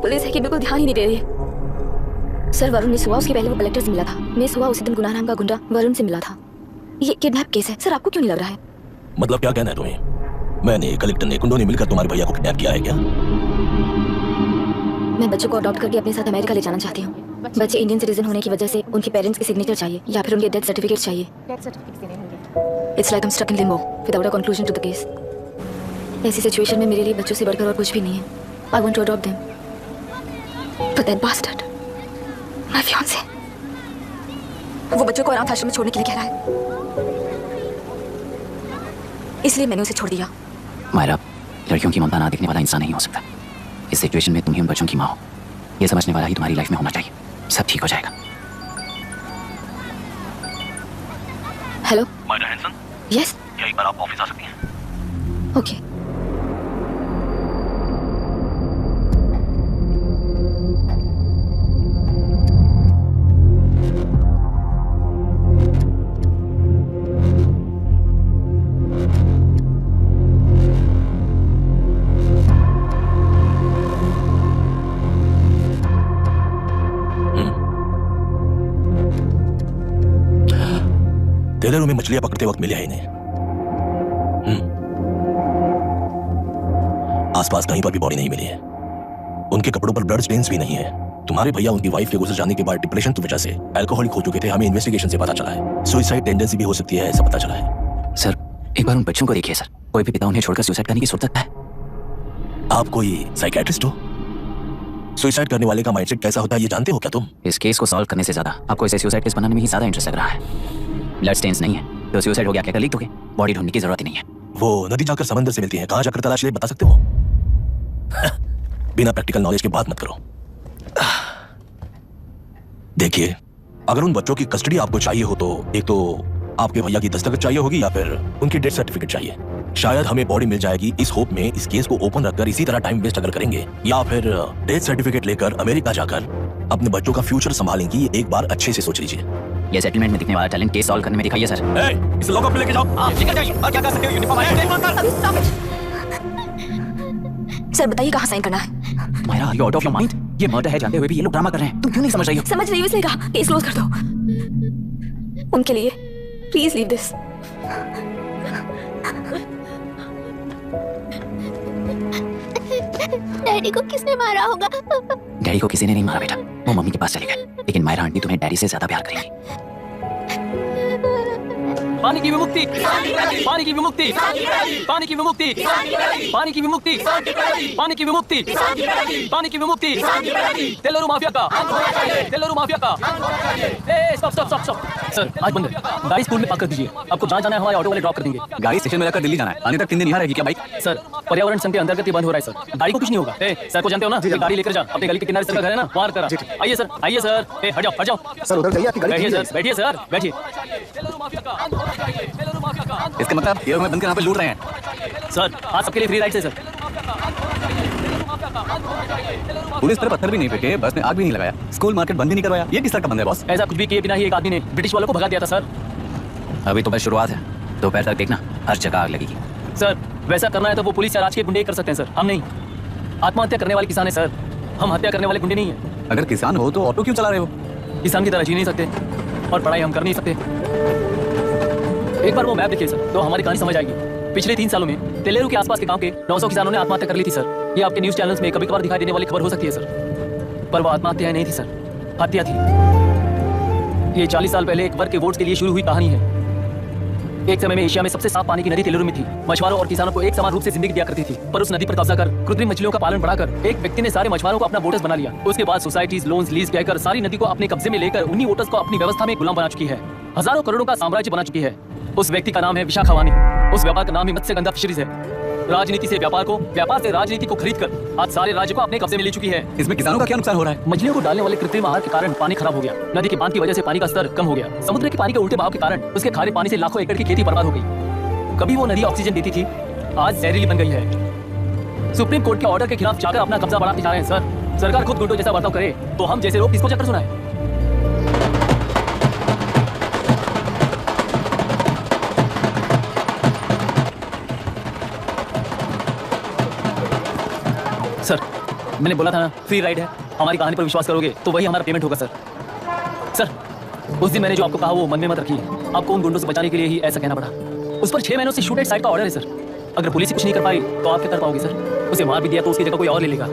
पुलिस है कि बिल्कुल ध्यान ही नहीं दे रही है। सर वरुण मिस हुआ उसके पहले वो कलेक्टर से मिला था। मिस हुआ उसी दिन गुना नाम का गुंडा वरुण से मिला था। ये किडनैप केस है सर, आपको क्यों नहीं लग रहा है? मतलब क्या कहना है तुम्हें? मैंने कलेक्टर ने गुंडों ने मिलकर तुम्हारे भैया को किडनैप किया है क्या? मैं बच्चों को अडॉप्ट करके अपने साथ अमेरिका ले जाना चाहती हूँ। बच्चे इंडियन सिटीजन होने की वजह से उनके पेरेंट्स के सिग्नेचर चाहिए या फिर उनके डेथ सर्टिफिकेट चाहिए। It's like I am stuck in limbo without a conclusion to the case. ऐसी सिचुएशन में मेरे लिए बच्चों से बढ़कर और कुछ भी नहीं है। I want to adopt them but that bastard my fiance वो बच्चों को अनाथ आश्रम में छोड़ने के लिए कह रहा है, इसलिए मैंने उसे छोड़ दिया। मायरा, लड़कियों की ममता ना देखने वाला इंसान नहीं हो सकता। इस सिचुएशन में तुम ही उन बच्चों की माँ हो, ये समझने वाला ही तुम्हारी लाइफ में होना चाहिए। सब ठीक हो जाएगा। Hello Myra Hansen? यस, क्या एक बार आप ऑफिस आ सकती हैं? ओके। टेलरों में मछलियां पकड़ते वक्त मिले हैं इन्हें। आसपास कहीं पर भी बॉडी नहीं मिली है। उनके कपड़ों पर ब्लड स्टेन्स भी नहीं है। तुम्हारे भैया उनकी वाइफ के गुजर जाने के बाद डिप्रेशन की वजह से अल्कोहलिक हो चुके थे। हमें इन्वेस्टिगेशन से पता चला है सुसाइड टेंडेंसी भी हो सकती है, ऐसा पता चला है। सर एक बार उन बच्चों को देखिए सर, कोई भी पिता उन्हें छोड़कर सुसाइड करने की सोच सकता है? आप कोई साइकियाट्रिस्ट हो? सुसाइड करने वाले का माइंडसेट कैसा होता है ये जानते हो क्या तुम? इस केस को सॉल्व करने से ज्यादा आपको इसे सुसाइड केस बनाने में ही ज्यादा इंटरेस्ट लग रहा है। ब्लड स्टेन्स नहीं है तो सुसाइड हो गया क्या कर लीक दोगे? बॉडी ढूंढने की जरूरत ही नहीं है। वो नदी जाकर समंदर से मिलती है, कहां जाकर तलाश ले बता सकते हो? बिना प्रैक्टिकल नॉलेज के बात मत करो। देखिए, अगर उन बच्चों की कस्टडी आपको चाहिए हो तो एक तो आपके भैया की दस्तखत चाहिए होगी या फिर उनकी डेथ सर्टिफिकेट चाहिए। शायद हमें बॉडी मिल जाएगी इस होप में इस केस को ओपन रखकर इसी तरह टाइम वेस्ट अगर करेंगे, या फिर डेथ सर्टिफिकेट लेकर अमेरिका जाकर अपने बच्चों का फ्यूचर संभालेंगी। एक बार अच्छे से सोच लीजिए। ये सेटलमेंट में दिखने वाला टैलेंट केस सॉल्व करने में दिखाइए सर। इसे लॉकअप में लेके जाओ। लेकर जाइए और क्या कर सकते हो? यूनिफॉर्म सर बताइए कहाँ साइन करना है? Myra, are you out of your mind? ये मर्डर है जानते हुए भी ये लोग ड्रामा कर रहे हैं। तुम क्यों नहीं समझ रही हो? समझ रही हूँ, इसलिए कहा केस क्लोज कर दो। उनके लिए प्लीज लीव दिस। डैडी को किसने मारा होगा? डैडी को किसी ने नहीं मारा बेटा, वो मम्मी के पास चले गए। लेकिन मायरा आंटी तुम्हें डैडी से ज्यादा प्यार करेंगी। पानी की विमुक्ति, पानी की विमुक्ति, पानी की विमुक्ति, पानी की विमुक्ति, पानी की विमुक्ति, पानी की विमुक्ति, तेलुरु माफिया का, तेलुरु माफिया का। Stop stop stop stop. Sir आज बंद है, गाड़ी स्कूल में पार्क कर दीजिए। आपको जहाँ जाना है हमारे ऑटो वाले ड्रॉप कर देंगे। गाड़ी स्टेशन में रखकर दिल्ली जाना है, आने तक 3 दिन यहाँ रहेगी क्या बाइक? सर पर्यावरण संघ के अंतर्गत ये बंद हो रहा है सर, गाड़ी को कुछ नहीं होगा। सर को जानते हो ना, गाड़ी लेकर जा, अपने गली के किनारे सर का घर है ना, वहाँ करा। आइए सर, आइए सर, हट जाओ हट जाओ सर, उधर जाइए, आपकी गाड़ी बैठिए खड़ी सर, है। बैठिए सर, बैठिए। इसका मतलब ये लोग हमें बंद कर यहाँ पे लूट रहे हैं। सर आज सबके लिए फ्री राइड है सर। पुलिस पर पत्थर भी नहीं फेंके, बस ने आग भी नहीं लगाया, स्कूल मार्केट बंद भी नहीं करवाया। ये किस तरह का बंद है बॉस? ऐसा कुछ भी किए बिना ही एक आदमी ने ब्रिटिश वालों को भगा दिया था सर। अभी तो बस शुरुआत है, दोपहर तक देखना हर जगह आग लगेगी। सर वैसा करना है तो वो पुलिस या राज के गुंडे कर सकते हैं सर, हम नहीं। आत्महत्या करने वाले किसान है सर, हम हत्या करने वाले गुंडे नहीं है। अगर किसान हो तो ऑटो क्यों चला रहे हो? किसान की तरह जी नहीं सकते और पढ़ाई हम कर नहीं सकते। एक बार वो मैप देखिए सर तो हमारी कहानी समझ आएगी। पिछले 3 सालों में तेलेरू के आसपास के गांव के 900 किसानों ने आत्महत्या कर ली थी सर। ये आपके न्यूज चैनल्स में कभी कभार दिखाई देने वाली खबर हो सकती है सर, पर वो आत्महत्या नहीं थी सर, हत्या थी। ये 40 साल पहले एक वर्ग के वोट्स के लिए शुरू हुई कहानी है। एक समय में एशिया में सबसे साफ पानी की नदी तेलेरू में थी। मछुआरों और किसानों को एक समान रूप से जिंदगी दिया करती थी, पर उस नदी पर कब्जा कर कृत्रिम मछलियों का पालन बढ़ाकर एक व्यक्ति ने सारे मछुआरों को अपना वोटर्स बना लिया। उसके बाद सोसाइटीज लोन्स लीज कहकर सारी नदी को अपने कब्जे में लेकर उन्हीं वोटर्स को अपनी व्यवस्था में गुलाम बना चुकी है। हजारों करोड़ों का साम्राज्य बना चुकी है। उस व्यक्ति का नाम है विशाखा वानी। उस व्यापार का नाम ही मत्स्यगंधा फिशरीज है। राजनीति से व्यापार को, व्यापार से राजनीति को खरीद कर आज सारे राज्य को अपने कब्जे में ले चुकी है। इसमें किसानों का क्या नुकसान हो रहा है? मछलियों को डालने वाले कृत्रिम आहार के कारण पानी खराब हो गया। नदी के बांध की वजह से पानी का स्तर कम हो गया। समुद्र के पानी के उल्टे बहाव के कारण उसके खारे पानी से लाखों एकड़ की खेती बर्बाद हो गई। कभी वो नदी ऑक्सीजन देती थी, आज जहरीली बन गई है। सुप्रीम कोर्ट के ऑर्डर के खिलाफ जाकर अपना कब्जा बढ़ाते जा रहे हैं सर। सरकार खुद गुंडों जैसा बर्ताव करे तो हम जैसे लोग किसको चक्कर सुनाएं? सर, मैंने बोला था ना, फ्री राइड है। हमारी कहानी पर विश्वास करोगे तो वही हमारा पेमेंट होगा सर। सर, उस दिन मैंने जो आपको कहा वो मन में मत रखिए। आपको उन गुंडों से बचाने के लिए ही ऐसा कहना पड़ा। उस पर 6 महीनों से शूट एट साइट का ऑर्डर है सर। अगर पुलिस कुछ नहीं कर पाई तो आप क्या कर पाओगे सर? उसे मार भी दिया तो उसकी जगह कोई और ले लेगा।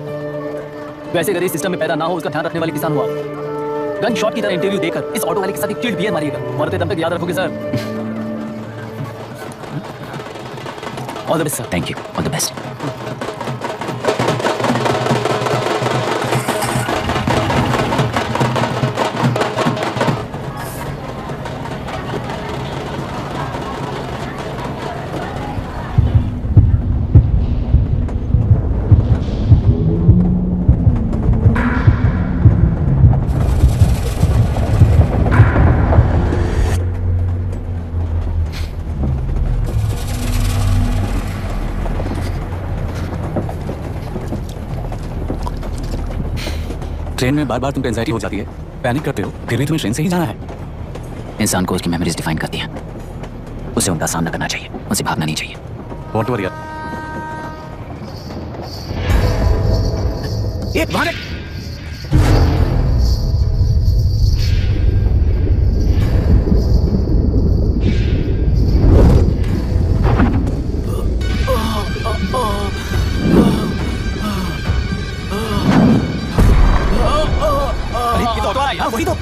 वैसे अगर इस सिस्टम में पैदा ना हो उसका ध्यान रखने वाले किसान हुआ, गन शॉट की तरह इंटरव्यू देकर इस ऑटो वाले के साथ एक चिल्ड बियर मारिएगा। मरते दम तक याद रखोगे sir. All the best sir. Thank you. All the best. Train में बार बार तुमको एंजाइटी हो जाती है, पैनिक करते हो, फिर भी तुम्हें ट्रेन से ही जाना है। इंसान को उसकी मेमोरीज डिफाइन करती हैं। उसे उनका सामना करना चाहिए, उनसे भागना नहीं चाहिए। Don't worry यार। एक भागे। वही तो।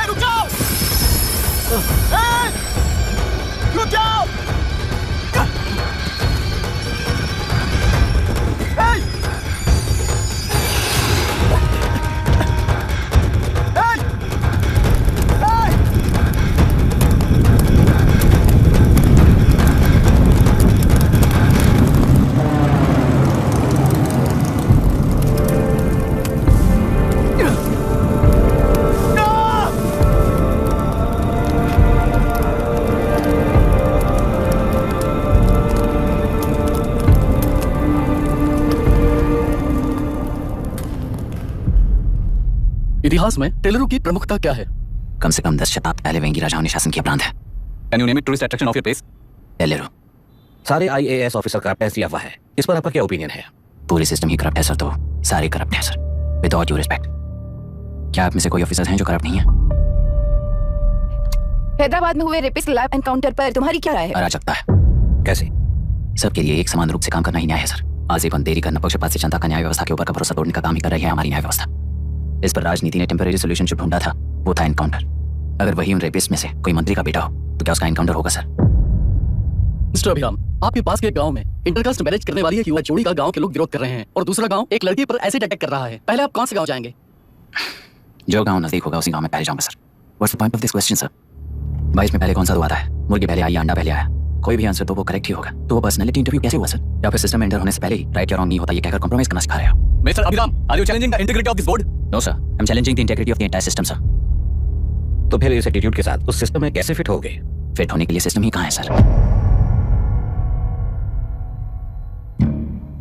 रुक जाओ! रुक जाओ! इतिहास में टेलरों की प्रमुखता क्या है? कम से कम 10 शताब्दी पहले वेंगी राजाओं ने शासन किया प्रांत है। Can you name it tourist attraction of your place? टेलरो। सारे IAS ऑफिसर करप्ट है, ऐसी अफवाह है। इस पर आपका क्या ओपिनियन है? पूरी सिस्टम ही करप्ट है सर, तो सारे करप्ट हैं sir. With all due respect, क्या आप में से कोई ऑफिसर हैं जो करप्ट नहीं है? हैदराबाद में हुए रेपिस्ट लैब एनकाउंटर पर तुम्हारी क्या राय है? अराजकता है। कैसे? सबके लिए एक समान रूप से काम करना ही न्याय है सर। आजीवन देरी करना पक्षपात से जनता का न्याय व्यवस्था के ऊपर का भरोसा तोड़ने का काम ही कर रही है हमारी न्याय व्यवस्था। इस पर राजनीति ने टेम्परेरी सोल्यूशन जो ढूंढा था वो था एनकाउंटर। अगर वही उन रेपिस्ट में से कोई मंत्री का बेटा हो तो क्या उसका एनकाउंटर होगा सर? मिस्टर अभिराम, आपके पास के गांव में इंटरकास्ट मैरिज करने वाली एक युवा जोड़ी का गांव के लोग विरोध कर रहे हैं और दूसरा गांव एक लड़की पर एसिड अटैक कर रहा है। पहले आप कौन से गांव जाएंगे? जो गांव नजदीक होगा उसी गांव में पहले जाऊंगा sir. What's the point of this question sir? 22 में पहले कौन सा दो आता है? मुर्गी पहले आई या अंडा पहले आया? कोई भी आंसर तो वो करेक्ट ही होगा। तो वो पर्सनैलिटी इंटरव्यू कैसे हुआ सर? या फिर सिस्टम में एंटर होने से पहले ही राइट या रॉन्ग नहीं होता ये कहकर कॉम्प्रोमाइज करना सिखा रहे हो? Mr Abhiram, are you challenging the integrity of this board? No sir, I am challenging the integrity of the entire system sir. तो फिर इस एटीट्यूड के साथ उस सिस्टम में कैसे फिट हो गए? फिट होने के लिए सिस्टम ही कहाँ है सर?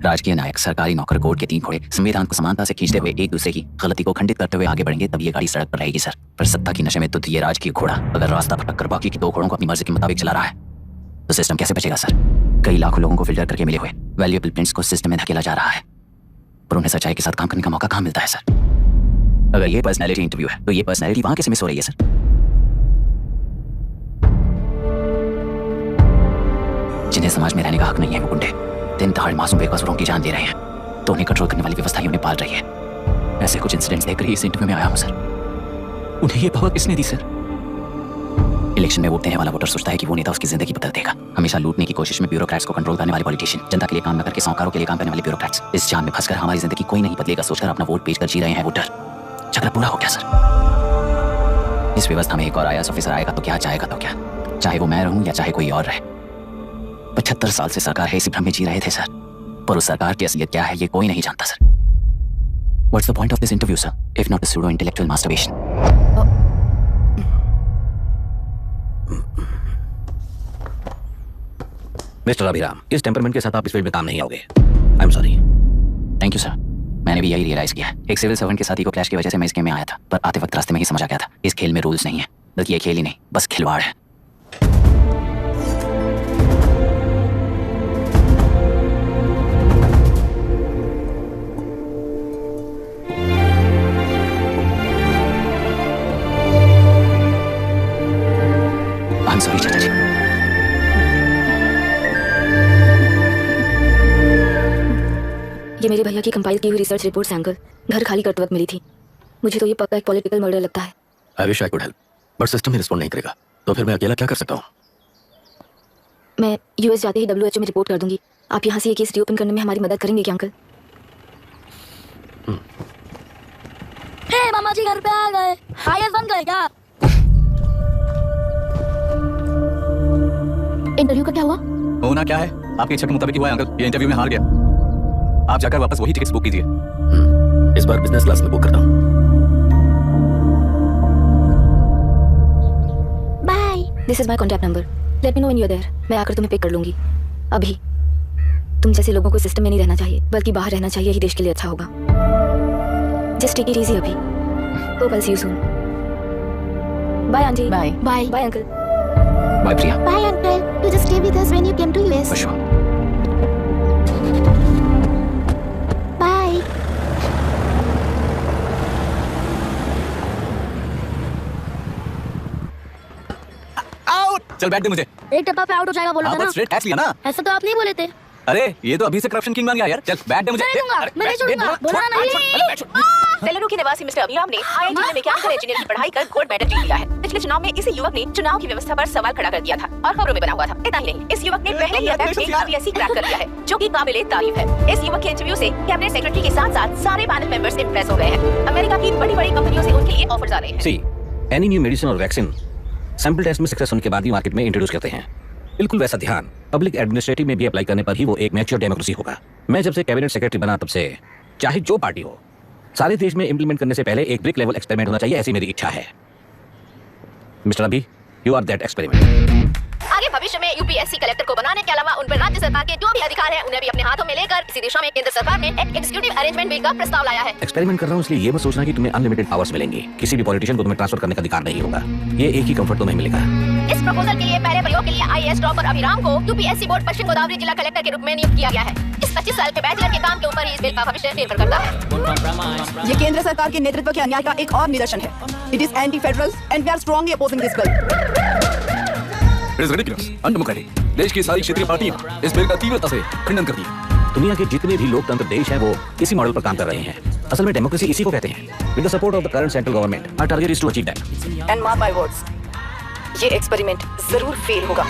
राजकीय नायक, सरकारी नौकर, कोर्ट के 3 घोड़े संविधान को समानता से खींचते हुए एक दूसरे की गलती को खंडित करते हुए आगे बढ़ेंगे तब ये गाड़ी सड़क पर रहेगी सर। पर सत्ता की नशे में तुझ ये राजकीय घोड़ा अगर रास्ता भटक कर बाकी के 2 घोड़ों को अपनी मर्जी के मुताबिक चला रहा है तो सिस्टम कैसे बचेगा सर? कई लाखों लोगों को फिल्टर करके मिले हुए वैल्यूएबल प्रिंट्स को सिस्टम में धकेला जा रहा है, पर उन्हें सच्चाई के साथ काम करने का मौका कहाँ मिलता है सर? अगर ये पर्सनैलिटी इंटरव्यू है तो ये पर्सनैलिटी वहां कैसे मिस हो रही है सर? जिन्हें समाज में रहने का हक नहीं है वो गुंडे दिन दहाड़ मासूम बेकसूरों की जान दे रहे हैं तो उन्हें कंट्रोल करने वाली व्यवस्था ही उन्हें पाल रही है। ऐसे कुछ इंसिडेंट्स देखकर ही इस इंटरव्यू में आया हूं सर। उन्हें ये पावर किसने दी सर? इलेक्शन में वोट देने वाला वोटर सोचता है कि वो नेता उसकी जिंदगी बदल देगा। हमेशा लूटने की कोशिश में ब्यूरोक्रेट्स को कंट्रोल करने वाले पॉलिटिशियन, जनता के लिए काम न करके साहूकारों के लिए काम करने वाले ब्यूरोक्रेट्स, इस जान में फंसकर हमारी जिंदगी कोई नहीं बदलेगा सोचकर अपना वोट बेचकर जी रहे हैं वोटर। झगड़ा पूरा हो गया सर। इस व्यवस्था में एक और IAS ऑफिसर आएगा तो क्या, जाएगा तो क्या, चाहे वो मैं रहूं या चाहे कोई और रहे। 75 साल से सरकार है इसी भ्रम में जी रहे थे सर, पर उस सरकार की असलियत क्या है ये कोई नहीं जानता sir. What's the point of this interview, sir, if not a pseudo-intellectual masturbation? Mister Abhiram, इस टेम्परमेंट के साथ आप इस फील्ड में काम नहीं आओगे। आई am sorry. Thank you sir, मैंने भी यही रियलाइज किया है। एक सिविल सर्वेंट के साथ ईगो क्लैश की वजह से मैं इस गेम में आया था, पर आते वक्त रास्ते में ही समझ आ गया था इस खेल में रूल्स नहीं है, बल्कि ये खेल ही नहीं बस खिलवाड़ है। I'm sorry, चाचा जी। ये मेरे भैया की कंपाइल की हुई रिसर्च रिपोर्ट से अंकल घर खाली करते वक्त मिली थी। मुझे तो ये पक्का एक पॉलिटिकल मर्डर लगता है। I wish I could help, but system he respond नहीं करेगा, तो फिर मैं अकेला क्या कर सकता हूँ? मैं US जाते ही WHO में रिपोर्ट कर दूंगी। आप यहाँ से ये केस रीओपन करने में हमारी मदद करेंगे क्या अंकल? हे मामा जी घर पे आ गए। IAS बन गए क्या? इंटरव्यू का क्या हुआ? होना क्या है, आपकी इच्छा के मुताबिक हुआ है अंकल। ये इंटरव्यू में हार गया। आप जाकर वापस वही टिकट्स बुक कीजिए। इस बार बिजनेस क्लास में बुक करता हूँ। Bye. This is my contact number, let me know when you are there. मैं आकर तुम्हें पिक कर लूंगी। अभी तुम जैसे लोगों को सिस्टम में नहीं रहना चाहिए, बल्कि बाहर रहना चाहिए, ही देश के लिए अच्छा होगा। जस्ट टेक इट इजी अभी। Hope I see you soon. Bye aunty. Bye bye. Bye uncle. Bye Priya. Bye uncle, you just stay with us when you came to US. For sure. Bye. Out. चल बैठ दे मुझे। एक टप्पा पे out हो जाएगा बोला था ना। स्ट्रेट टैक्स लिया ना। ऐसा तो आप नहीं बोले थे। अरे ये तो अभी से करप्शन किंग बन गया यार। चल बैठ दे मुझे। नहीं दूंगा, मैं नहीं छोड़ूंगा। बोला नहीं। बेलुरु के निवासी मिस्टर अभिराम ने IIT में मैकेनिकल इंजीनियरिंग की पढ़ाई कर गोल्ड मेडल जीत लिया है। पिछले चुनाव में इसी युवक ने चुनाव की व्यवस्था पर सवाल खड़ा कर दिया था और खबरों में बना हुआ था। इतना ही नहीं, इस युवक ने पहले ही अटेम्प्ट में RBSc क्रैक कर लिया है, जो कि काबिले तारीफ है। इस युवक के इंटरव्यू से कैबिनेट सेक्रेटरी के साथ-साथ सारे पैनल मेंबर्स इंप्रेस हो गए हैं। अमेरिका की बड़ी-बड़ी कंपनियों से उनके लिए ऑफर्स आ रहे हैं। सी, एनी न्यू मेडिसिन और वैक्सीन सैंपल टेस्ट में सक्सेस होने के बाद ही मार्केट में इंट्रोड्यूस करते हैं। बिल्कुल वैसा ध्यान पब्लिक एडमिनिस्ट्रेटिव में भी अप्लाई करने पर ही वो एक मैच्योर डेमोक्रेसी होगा। मैं जब से कैबिनेट सेक्रेटरी बना तब से चाहे जो पार्टी हो, सारे देश में इंप्लीमेंट करने से पहले एक ब्रिक लेवल एक्सपेरिमेंट होना चाहिए, ऐसी मेरी इच्छा है। मिस्टर अभी, यू आर दैट एक्सपेरिमेंट। आगे भविष्य में UPSC कलेक्टर को बनाने के अलावा उन पर राज्य सरकार के जो भी अधिकार है उन्हें भी अपने हाथों में लेकर इसी दिशा में केंद्र सरकार ने एक एग्जीक्यूटिव अरेंजमेंट बिल का प्रस्ताव लाया है। एक्सपेरिमेंट कर रहा हूँ इसलिए ये मत सोचना कि तुम्हें अनलिमिटेड पावर्स मिलेंगे। किसी भी पॉलिटिशियन को तुम्हें ट्रांसफर करने का अधिकार नहीं होगा। ये एक ही कंफर्ट तुम्हें मिलेगा। इस प्रपोजल के लिए पहले प्रयोग के लिए IAS टॉपर अभिराम को UPSC बोर्ड पश्चिम गोदावरी जिला कलेक्टर के रूप में नियुक्त किया गया है। इस 25 साल के बैचलर के काम के ऊपर ही इस बिल का भविष्य निर्भर करता है। ये केंद्र सरकार के नेतृत्व के अन्याय का एक और निदर्शन है। It is anti federal and we are strongly opposing this bill. It is ridiculous, undemocratic. देश की सारी क्षेत्रीय पार्टियां इस बिल का तीव्रता से खंडन करती हैं। दुनिया के जितने भी लोकतंत्र देश हैं वो इसी मॉडल पर काम कर रहे हैं। असल में डेमोक्रेसी इसी को कहते हैं। With the support of the current central government, our target is to achieve that. And mark my words, ये एक्सपेरिमेंट जरूर फेल होगा।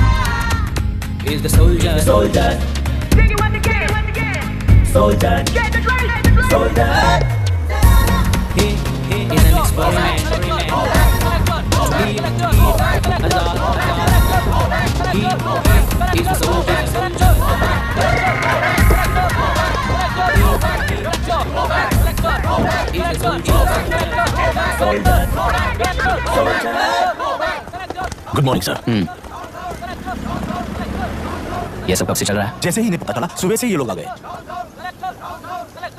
Is the soldier. Soldier. Soldier. Soldier. He is an experiment. He is a soldier. Good morning sir. ये सब कब से चल रहा है? जैसे ही इन्हें पता चला सुबह से ये लोग आ गए।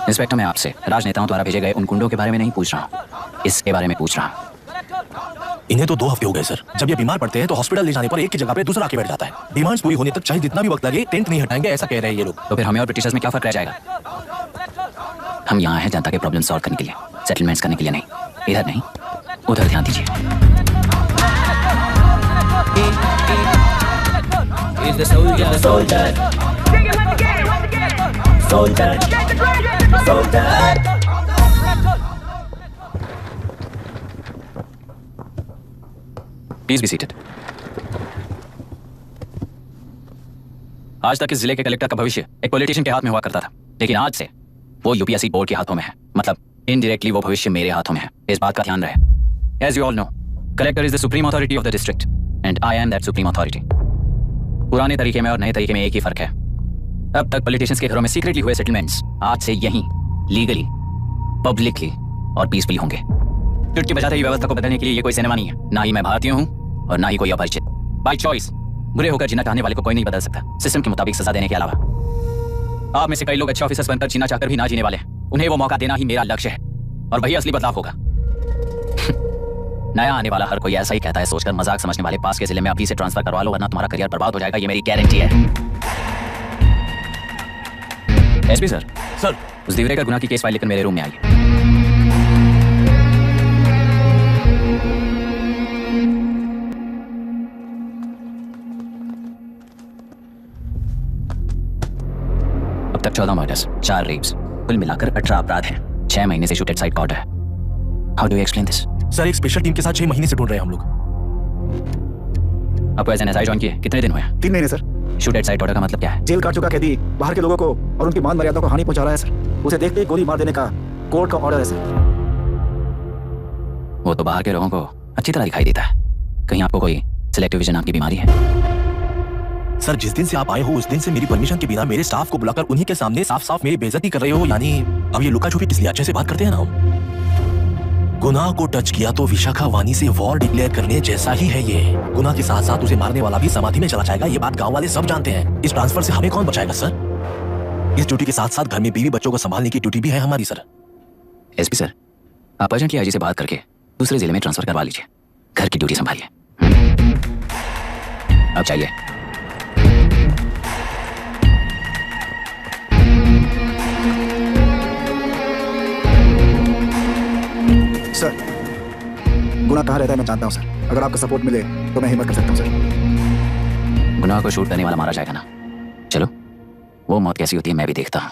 इंस्पेक्टर, मैं आपसे राजनेताओं द्वारा भेजे गए उन गुंडों के बारे में नहीं पूछ रहा हूँ, इसके बारे में पूछ रहा हूँ। इन्हें तो 2 हफ्ते हो गए सर। जब ये बीमार पड़ते हैं तो हॉस्पिटल ले जाने पर एक की जगह पे दूसरा आके बैठ जाता है। डिमांड्स पूरी होने तक चाहे जितना भी वक्त लगे टेंट नहीं हटाएंगे, ऐसा कह रहे हैं ये लोग। तो फिर हमें और ब्रिटिशर्स में क्या फर्क रह जाएगा? हम यहाँ हैं जनता के प्रॉब्लम सॉल्व करने के लिए, सेटलमेंट्स करने के लिए नहीं। इधर नहीं, उधर ध्यान दीजिए। Is the soldier. The soldier. Soldier. Soldier. Please be seated. आज तक इस जिले के कलेक्टर का भविष्य एक पॉलिटिशियन के हाथ में हुआ करता था, लेकिन आज से वो UPSC बोर्ड के हाथों में है। मतलब इनडायरेक्टली वो भविष्य मेरे हाथों में है। इस बात का ध्यान रहे। As you all know, collector is the supreme authority of the district and I am that supreme authority. पुराने तरीके में और नए तरीके में एक ही फर्क है। अब तक पॉलिटिशियंस के घरों में सीक्रेटली हुए सेटलमेंट्स आज से यहीं लीगली, पब्लिकली और पीसफुली होंगे। चुटकी बजाते ही व्यवस्था को बदलने के लिए ये कोई सिनेमा नहीं है। ना ही मैं भारतीय हूँ और ना ही कोई अपरिचित। बाय चॉइस बुरे होकर जीना चाहने वाले को कोई नहीं बदल सकता, सिस्टम के मुताबिक सजा देने के अलावा। आप में से कई लोग अच्छे ऑफिसर्स बनकर जीना चाहकर भी ना जीने वाले हैं। उन्हें वो मौका देना ही मेरा लक्ष्य है और वही असली बदलाव होगा। नया आने वाला हर कोई ऐसा ही कहता है सोचकर मजाक समझने वाले पास के जिले में अभी से ट्रांसफर करवा लो वरना तुम्हारा करियर बर्बाद हो जाएगा, ये मेरी गारंटी है। एसपी सर, उस दिवरेकर गुना की केस फाइल लेकर मेरे रूम में आइए। अब तक 14 मर्डर्स, 4 रेप्स, कुल मिलाकर 18 अपराध हैं। 6 महीने से शूटेड साइट कॉर्डर है। How do you explain this? Sir, एक स्पेशल टीम के साथ 6 महीने से ढूंढ रहे हैं हम लोग। आपको एज एन एसआई ज्वाइन किए कितने दिन हुए? 3 महीने सर। शूटेड साइट ऑर्डर का मतलब क्या है? जेल काट चुका कैदी बाहर के लोगों को और उनकी मान मर्यादा को हानि पहुंचा रहा है सर। उसे देखते ही गोली मार देने का कोर्ट का ऑर्डर है सर। वो तो बाहर के लोगों को अच्छी तरह दिखाई देता है। कहीं आपको कोई सिलेक्टिव विजन आपकी बीमारी है? सर, जिस दिन से आप आए हो उस दिन से मेरी परमिशन के बिना मेरे स्टाफ को बुलाकर उन्हीं के सामने साफ साफ मेरी बेइज्जती कर रहे हो। यानी अब ये लुका छुपी किस लिए? अच्छे से बात करते हैं ना हम। गुनाह को टच किया तो विशाखा वानी से वॉर डिक्लेयर करने जैसा ही है ये। गुनाह के साथ साथ उसे मारने वाला भी समाधि में चला जाएगा। ये बात गांव वाले सब जानते हैं। इस ट्रांसफर से हमें कौन बचाएगा सर? इस ड्यूटी के साथ साथ घर में बीवी बच्चों को संभालने की ड्यूटी भी है हमारी सर। एसपी सर, आप अर्जेंटली आईजी से बात करके दूसरे जिले में ट्रांसफर करवा लीजिए। घर की ड्यूटी संभालिए। अब चाहिए। सर, गुना कहाँ रहता है मैं जानता हूँ सर। अगर आपका सपोर्ट मिले तो मैं हिम्मत कर सकता हूँ सर। गुनाह को शूट करने वाला मारा जाएगा ना? चलो, वो मौत कैसी होती है मैं भी देखता हूँ।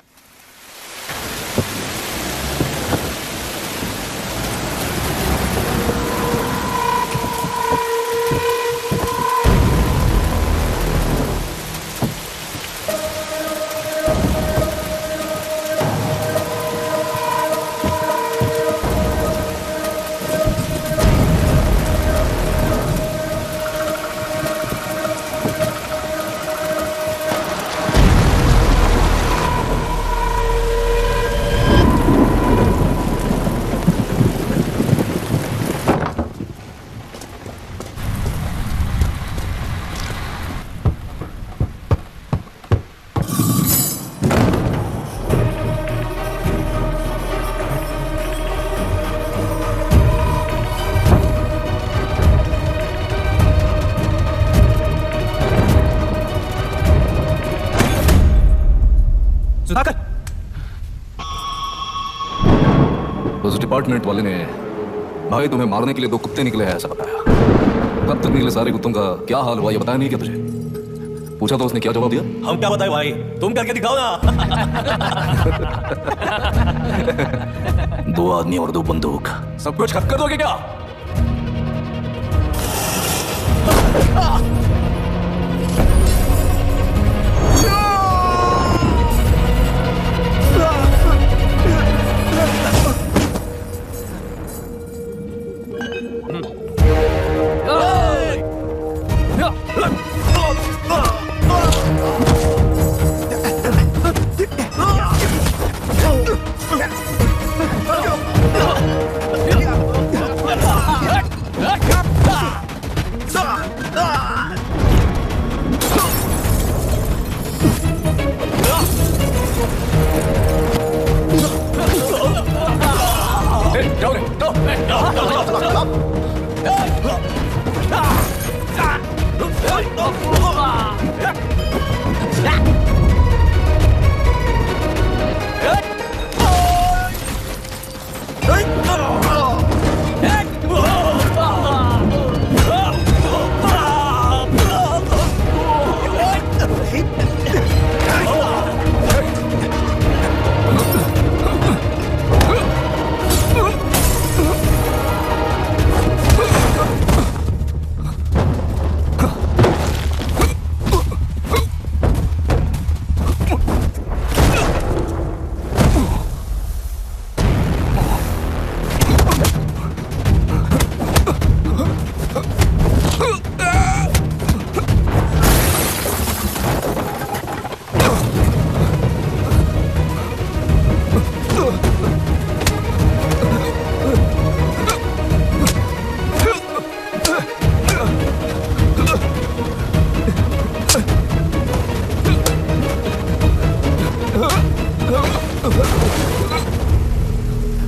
उस डिपार्टमेंट वाले ने भाई तुम्हें मारने के लिए 2 कुत्ते निकले हैं ऐसा बताया। कब तक निकले सारे कुत्तों का क्या हाल हुआ ये बताया नहीं क्या तुझे? पूछा तो उसने क्या जवाब दिया? हम क्या बताए भाई, तुम करके दिखाओ ना। 2 आदमी और 2 बंदूक, सब कुछ खत्म कर दोगे क्या?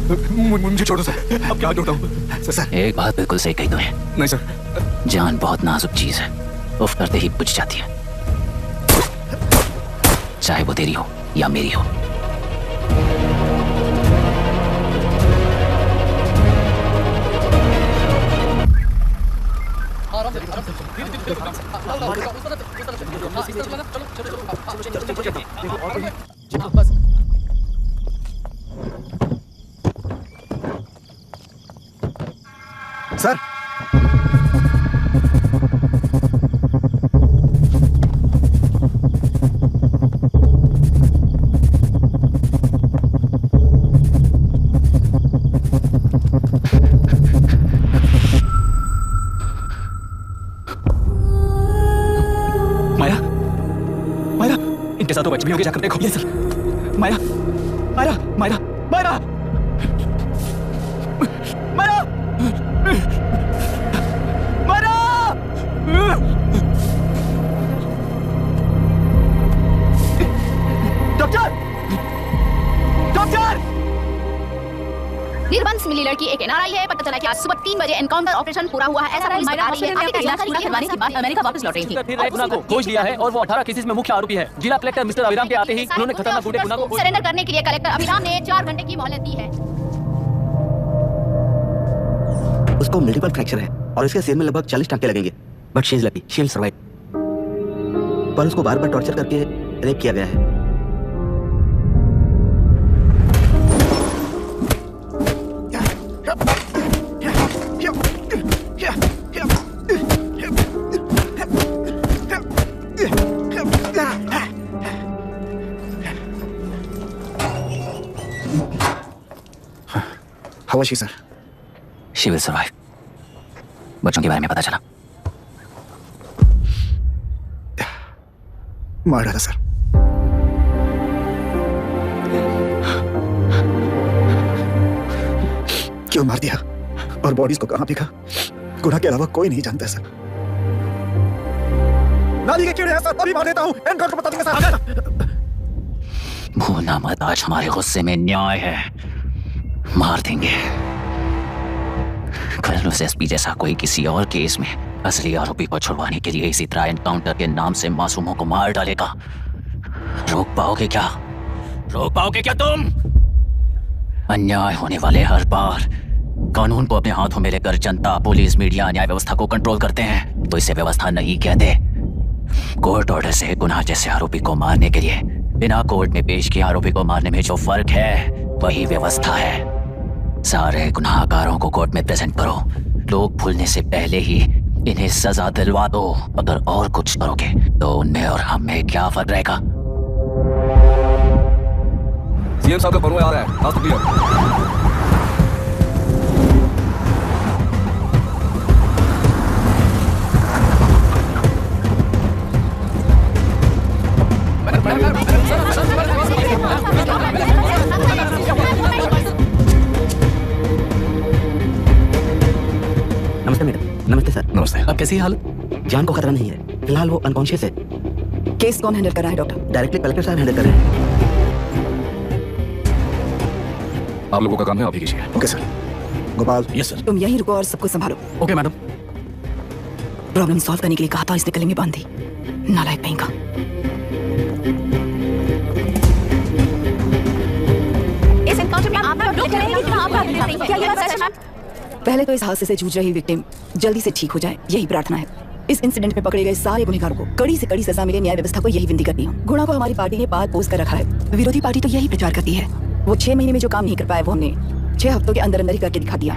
मुझे छोड़ो सर, अब क्या जोड़ता हूँ सर। एक बात बिल्कुल सही कही तुम्हें। नहीं सर। जान बहुत नाजुक चीज है, उफ करते ही बुझ जाती है, चाहे वो तेरी हो या मेरी हो। सर माया, माया, इनके साथ तो बच भी होगी, जाकर देखो। ये sir. Maya, Maya, Maya, Maya, Maya, Maya. Doctor, doctor. निर्वंश मिली लड़की एक एनआरआई है। पता चला कि आज सुबह 3 बजे एनकाउंटर ऑपरेशन पूरा हुआ है। ऐसा पुलिस बता रही है। आगे इलाज पूरा करवाने के बाद अमेरिका वापस लौट रही थी। फिर एक गुना को खोज लिया है और वो 18 केसेस में मुख्य आरोपी है। जिला कलेक्टर मिस्टर अभिराम के आते ही उन्होंने खतरनाक बूढ़े गुना को सरेंडर करने के लिए कलेक्टर अभिराम ने 4 घंटे की मोहलत दी है। उसको मल्टीपल फ्रैक्चर है और इसके सिर में लगभग 40 टांके लगेंगे, but she is lucky, she will survive. पर उसको बार-बार टॉर्चर करके रेप किया गया है। How was she, sir? She will survive. बच्चों के बारे में पता चला? मार डाला सर। क्यों मार दिया और बॉडीज को कहां फेंका, गुना के अलावा कोई नहीं जानता सर। नाली के कीड़े हैं सर, अभी मार देता हूं, एनकाउंटर को बता देंगे सर। भूलना मत, आज हमारे गुस्से में न्याय है, मार देंगे। कल उस एसपी जैसा कोई किसी और केस में असली आरोपी को छुड़वाने के लिए इसी तरह एनकाउंटर के नाम से मासूमों को मार डालेगा। रोक पाओगे क्या? रोक पाओगे क्या तुम? अन्याय होने वाले हर बार कानून को अपने हाथों में लेकर जनता, पुलिस, मीडिया न्याय व्यवस्था को कंट्रोल करते हैं, तो इसे व्यवस्था नहीं कहते। कोर्ट ऑर्डर से गुनाह जैसे आरोपी को मारने के लिए बिना कोर्ट में पेश किए आरोपी को मारने में जो फर्क है वही व्यवस्था है। सारे गुनाहगारों को कोर्ट में प्रेजेंट करो, लोग भूलने से पहले ही इन्हें सजा दिलवा दो। अगर और कुछ करोगे तो उनमें और हम में क्या फर्क रहेगा? सीएम साहब का परवाह आ रहा है, आज तो क्लियर। नमस्ते मैडम। नमस्ते सर। नमस्ते। अब कैसी हालत? जान को खतरा नहीं है, फिलहाल वो अनकॉन्शियस है। केस कौन हैंडल कर रहा है डॉक्टर? डायरेक्टली कलेक्टर साहब हैंडल कर रहे हैं। आप लोगों का काम है, आप ही कीजिए। Okay sir. Gopal. Yes sir. तुम यहीं रुको और सबको संभालो। Okay madam. प्रॉब्लम सॉल्व करने के लिए कहा था, इसने कलेंगे बांधी, नालायक कहीं का। इस एनकाउंटर में आप लोग कह रहे हैं कि आप क्या ये बात सच है? पहले तो इस हादसे से जूझ रही विक्टिम जल्दी से ठीक हो जाए, यही प्रार्थना है। इस इंसिडेंट में पकड़े गए सारे गुनहगारों को कड़ी से कड़ी सजा मिले, न्याय व्यवस्था को यही विनती करती हूँ। गुणा को हमारी पार्टी ने पाल पोस कर रखा है, विरोधी पार्टी तो यही प्रचार करती है। वो 6 महीने में जो काम नहीं कर पाया वो हमने 6 हफ्तों के अंदर अंदर ही करके दिखा दिया।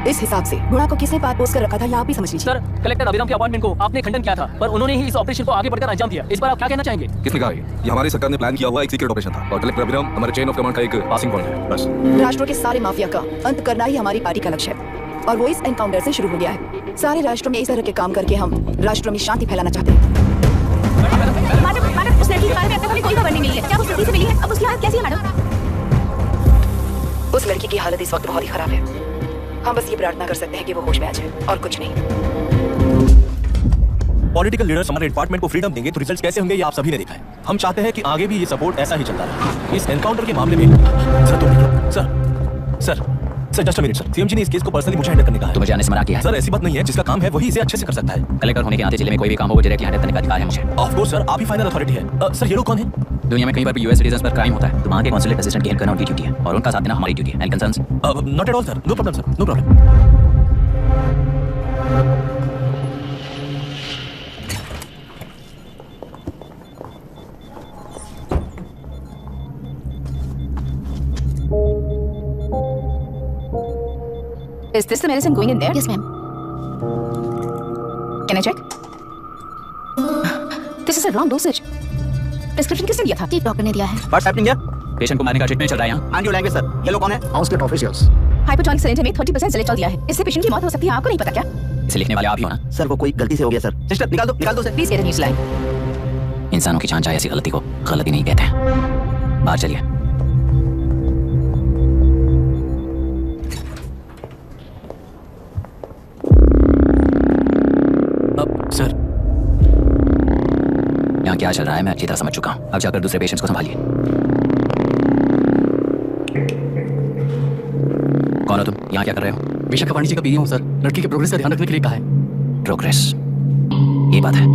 इस हिसाब से गुणा को किसने पाल पोस कर रखा था, ये आप ही समझ लीजिए। सर, कलेक्टर अभिराम के अपॉइंटमेंट को आपने खंडन किया था, पर उन्होंने ही इस ऑपरेशन को आगे बढ़कर अंजाम दिया। इस बार आप क्या कहना चाहेंगे? किसने कहा ये हमारी सरकार ने प्लान किया हुआ एक सीक्रेट ऑपरेशन था और कलेक्टर अभिराम हमारे चेन ऑफ कमांड का एक पासिंग पॉइंट है, बस। राष्ट्रों के सारे माफिया का अंत करना ही हमारी पार्टी का लक्ष्य है और वो इस एनकाउंटर से शुरू हो गया है। सारे राष्ट्रों में इस तरह के काम करके हम राष्ट्रों में शांति फैलाना चाहते हैं। मैडम, उस लड़की के बारे में अब तक कोई खबर नहीं मिली है। क्या उस लड़की से मिली है? अब उसकी हालत कैसी है मैडम? उस लड़की की हालत इस वक्त बहुत ही खराब है। हम बस ये प्रार्थना कर सकते हैं कि वो होश में आ जाए और कुछ नहीं। पॉलिटिकल लीडर्स हमारे डिपार्टमेंट को फ्रीडम देंगे तो रिजल्ट्स कैसे होंगे ये आप सभी ने देखा है। हम चाहते हैं कि आगे भी ये सपोर्ट ऐसा ही चलता रहे। इस एनकाउंटर के मामले में sir, sir just a minute sir, CMG ने इस केस को पर्सनली मुझे हैंडल करने का है। तो मुझे आने से मना किया है। सर ऐसी बात नहीं है, जिसका काम है वही इसे अच्छे से कर सकता है। कलेक्टर होने के नाते जिले में कोई भी काम हो वो डायरेक्टली हैंडल करने का अधिकार है मुझे। ऑफ कोर्स सर, आप ही फाइनल अथॉरिटी है। सर ये लोग कौन है? दुनिया में कहीं पर भी यूएस सिटीजन पर क्राइम होता है तो वहाँ के कॉन्सुलेट असिस्टेंट की हेल्प करना उनकी ड्यूटी है और उनका साथ देना हमारी ड्यूटी है। Any concerns? Not at all sir, no problem sir, no problem. Is this the medicine going in there? Yes, ma'am. Can I check? This is a wrong dosage. Prescription किसने दिया था? चीफ डॉक्टर ने दिया है। What's happening here? Patient को मारने का treatment चल रहा है यहाँ। And your language sir, ये लोग कौन है? Consulate officials. हाइपोटोनिक सिरिंज में 30% सिलेक्टॉल दिया है। इससे पेशेंट की मौत हो सकती है, आपको नहीं पता क्या? इसे लिखने वाले आप ही हो ना? सर वो कोई गलती से हो गया सर। सिस्टर निकाल दो sir. Please get a new slide. इंसानों की जान चाहे ऐसी गलती को गलती नहीं कहते हैं। बाहर चलिए। सर यहाँ क्या चल रहा है मैं अच्छी तरह समझ चुका हूँ। अब जाकर दूसरे पेशेंट्स को संभालिए। कौन हो तुम? यहाँ क्या कर रहे हो? विशाखा जी का पीए हूँ सर। लड़की के प्रोग्रेस का ध्यान रखने के लिए कहा है। प्रोग्रेस, ये बात है।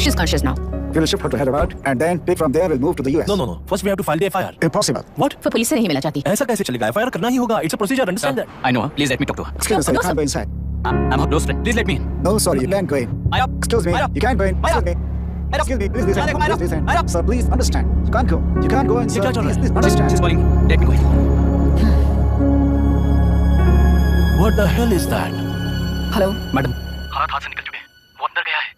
She's conscious now. We'll ship her to Hyderabad and then take from there. We'll move to the US. No. First we have to file the FIR. Impossible. What? वो पुलिस से नहीं मिलना चाहती। ऐसा कैसे चलेगा? FIR करना ही होगा। It's a procedure. Understand that? I know her. Please let me talk to her. Excuse me, sir. You can't go inside. I'm her close friend. Please let me in. No, sorry, you can't go in. Excuse me, you can't go in. Excuse me, please listen. Please listen. Sir, please understand. You can't go. You can't go in, sir. Please understand. She's calling me. Let me go in. What the hell is that? Hello, madam, हालात हाथ से निकल चुके हैं। वो अंदर गया है।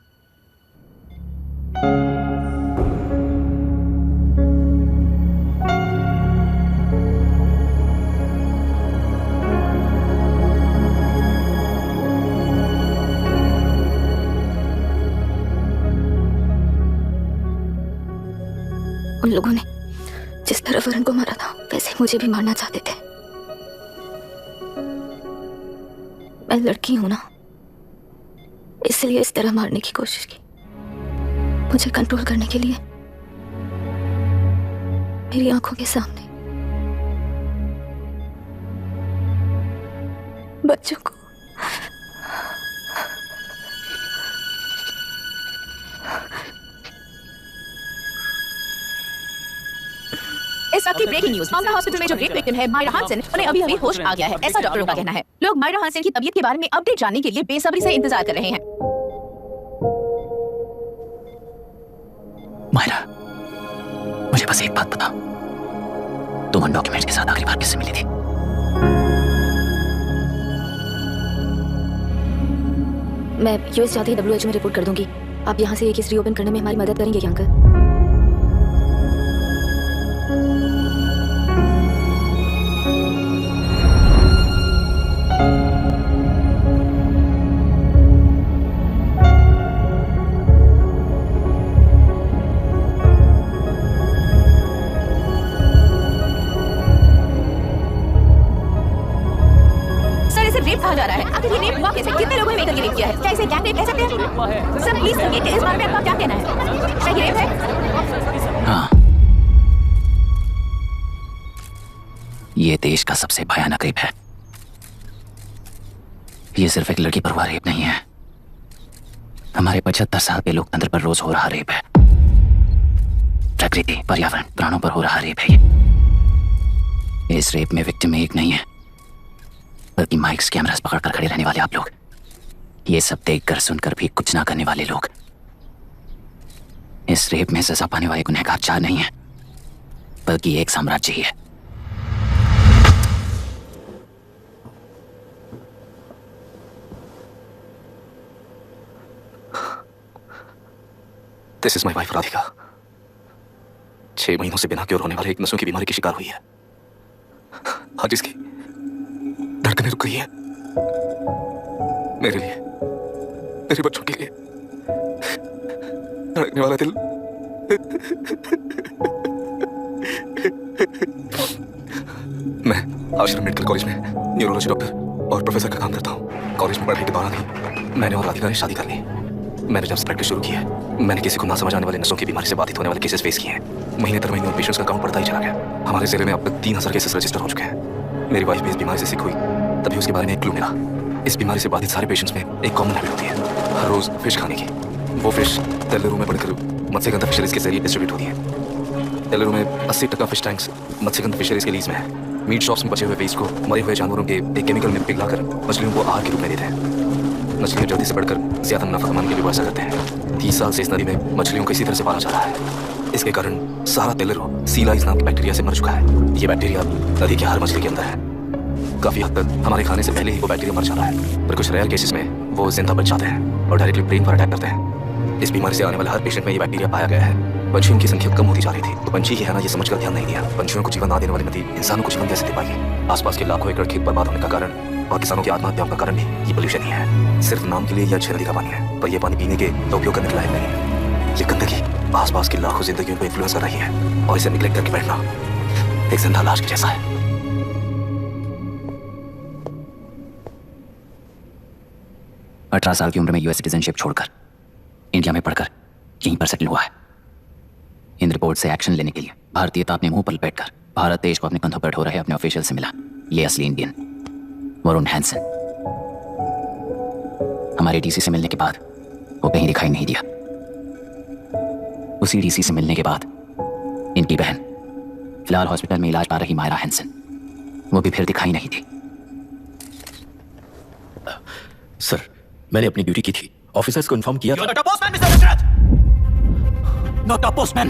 उन लोगों ने जिस तरह वरुण को मारा था वैसे मुझे भी मारना चाहते थे। मैं लड़की हूं ना, इसलिए इस तरह मारने की कोशिश की। मुझे कंट्रोल करने के लिए मेरी आंखों के सामने बच्चों को इस वक्त की ब्रेकिंग न्यूज। मामला हॉस्पिटल में जो रेप विक्टिम है मायरा हानसन, उन्हें अभी होश आ गया है, ऐसा डॉक्टरों का कहना है। लोग मायरा हानसन की तबीयत के बारे में अपडेट जानने के लिए बेसब्री से इंतजार कर रहे हैं। मायरा, मुझे बस एक बात बता, तुम उन डॉक्यूमेंट्स के साथ आखिरी बार किससे मिली थी? मैं यूएस जाते ही WHO में रिपोर्ट कर दूंगी। आप यहाँ से ये केस रीओपन करने में हमारी मदद करेंगे क्या अंकल? कहा जा रहा है। आखिर ये रेप हुआ कैसे? कितने लोगों ने मिलकर ये रेप किया है? क्या इसे गैंग रेप कह सकते हैं? सर प्लीज कहिए, इस बारे में आपका क्या कहना है? क्या ये रेप है? हाँ, ये देश का सबसे भयानक रेप है। ये सिर्फ एक लड़की पर हुआ रेप नहीं है, हमारे 75 साल के लोकतंत्र पर रोज हो रहा रेप है। प्रकृति, पर्यावरण, प्राणों पर हो रहा रेप है ये। इस रेप में विक्टिम एक नहीं है, बल्कि माइक्स, कैमरास पकड़कर खड़े रहने वाले आप लोग, ये सब देखकर सुनकर भी कुछ ना करने वाले लोग। इस रेप में सजा पाने वाले गुनहगार 4 नहीं है, बल्कि एक साम्राज्य ही है। This is my wife Radhika. 6 महीनों से बिना क्योर होने वाले एक नसों की बीमारी की शिकार हुई है। आज इसकी धड़कनें रुक गई है। मेरे लिए, मेरे बच्चों के लिए धड़कने वाला दिल मैं आश्रम मेडिकल कॉलेज में न्यूरोलॉजी डॉक्टर और प्रोफेसर का काम करता हूँ। कॉलेज में पढ़ाई के दौरान ही मैंने और राधिका ने शादी कर ली। मैंने जब प्रैक्टिस शुरू की है, मैंने किसी को ना समझ आने वाले नसों की बीमारी से बाधित होने वाले केसेस फेस किए हैं। महीने दर महीने पेशेंट्स का काउंट बढ़ता ही चला गया। हमारे जिले में अब तक 3000 केसेस रजिस्टर हो चुके हैं। मेरी वाइफ भी इस बीमारी से सिक हुई, तभी उसके बारे में एक क्लू मिला। इस बीमारी से बाधित सारे पेशेंट्स में एक कॉमन हैबिट होती है, हर रोज फिश खाने की। वो फिश तेलुरु में बढ़कर मत्स्यगंधा फिशरीज के जरिए डिस्ट्रीब्यूट होती है। तेलुरु में 80% फिश टैंक्स मत्स्यगंधा फिशरीज के लीज में है। मीट शॉप्स में बचे हुए वेस्ट को मरे हुए जानवरों के एक केमिकल में पिघलाकर मछलियों को आहार के रूप में देते हैं। मछलियां जल्दी से बढ़कर ज्यादा मुनाफा कमाने के लिए वो ऐसा करते हैं। 30 साल से इस नदी में मछलियों को इसी तरह से पाला जा रहा है। इसके कारण सारा तेलुरु सी लाइस नाम के बैक्टीरिया से मर चुका है। ये बैक्टीरिया नदी की हर मछली के अंदर है। काफी हद तक हमारे खाने से पहले ही वो बैक्टीरिया मर जाता है, पर कुछ रेयर केसेस में वो जिंदा बच जाते हैं और डायरेक्टली ब्रेन पर अटैक करते हैं। इस बीमारी से आने वाले हर पेशेंट में ये बैक्टीरिया पाया गया है। पंछियों की संख्या कम होती जा रही थी, तो पंछी ही है ना ये समझकर ध्यान नहीं दिया। पंछियों को जीवन ना देने वाली नदी इंसानों को जीवन कैसे दे पाएगी? आसपास के लाखों एकड़ खेत बर्बाद होने का कारण और किसानों की आत्महत्याओं का कारण भी ये पोल्यूशन ही है। सिर्फ नाम के लिए ये अच्छी नदी का पानी है, पर ये पानी पीने के तो उपयोग करने के लायक नहीं है। ये गंदगी आसपास की लाखों जिंदगियों को इन्फ्लुएंस कर रही है और इसे निगलेक्ट करके बैठना एक जिंदा लाश के जैसा है। 18 साल की उम्र में यूएस सिटीजनशिप छोड़कर इंडिया में पढ़कर यहीं पर सेटल हुआ है। इन रिपोर्ट से एक्शन लेने के लिए भारतीयता अपने मुंह पर बैठकर भारत देश को अपने कंधों पर ढो रहे अपने ऑफिशियल से मिला ये असली इंडियन वरुण हैंसन। हमारे डीसी से मिलने के बाद वो कहीं दिखाई नहीं दिया। उसी डीसी से मिलने के बाद इनकी बहन फिलहाल हॉस्पिटल में इलाज पा रही मायरा हैंसन, वो भी फिर दिखाई नहीं थी। सर, मैंने अपनी ड्यूटी की थी, ऑफिसर्स को इन्फॉर्म किया था। Not a postman, Mr. Dashrath! Not a postman!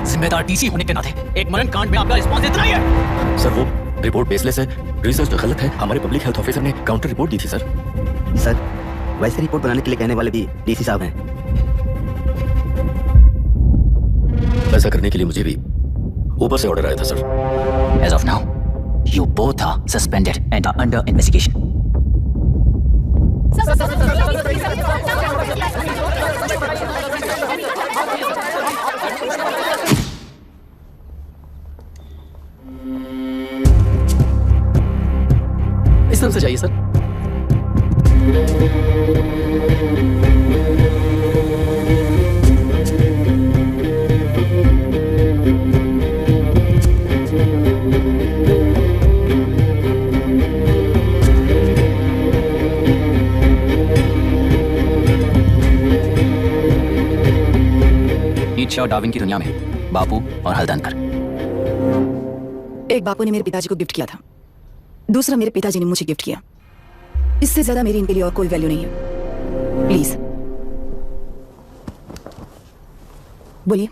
जिम्मेदार डीसी होने के नाते एक मरण कांड में आपका रिस्पॉन्स इतना ही है। सर, वो रिपोर्ट बेसलेस है, रिसर्च गलत है। हमारे पब्लिक हेल्थ ऑफिसर ने काउंटर रिपोर्ट दी थी सर। सर, वैसे रिपोर्ट बनाने के लिए कहने वाले भी डीसी साहब हैं। ऐसा करने के लिए मुझे भी ऊपर से ऑर्डर आया था sir. As of now, you both are suspended and are under investigation. इस तरफ से जाइए सर। नीचे और डार्विन की दुनिया में बापू और हल्दनकर। एक बापू ने मेरे पिताजी को गिफ्ट किया था, दूसरा मेरे पिताजी ने मुझे गिफ्ट किया। इससे ज्यादा मेरी इनके लिए और कोई वैल्यू नहीं है। प्लीज बोलिए।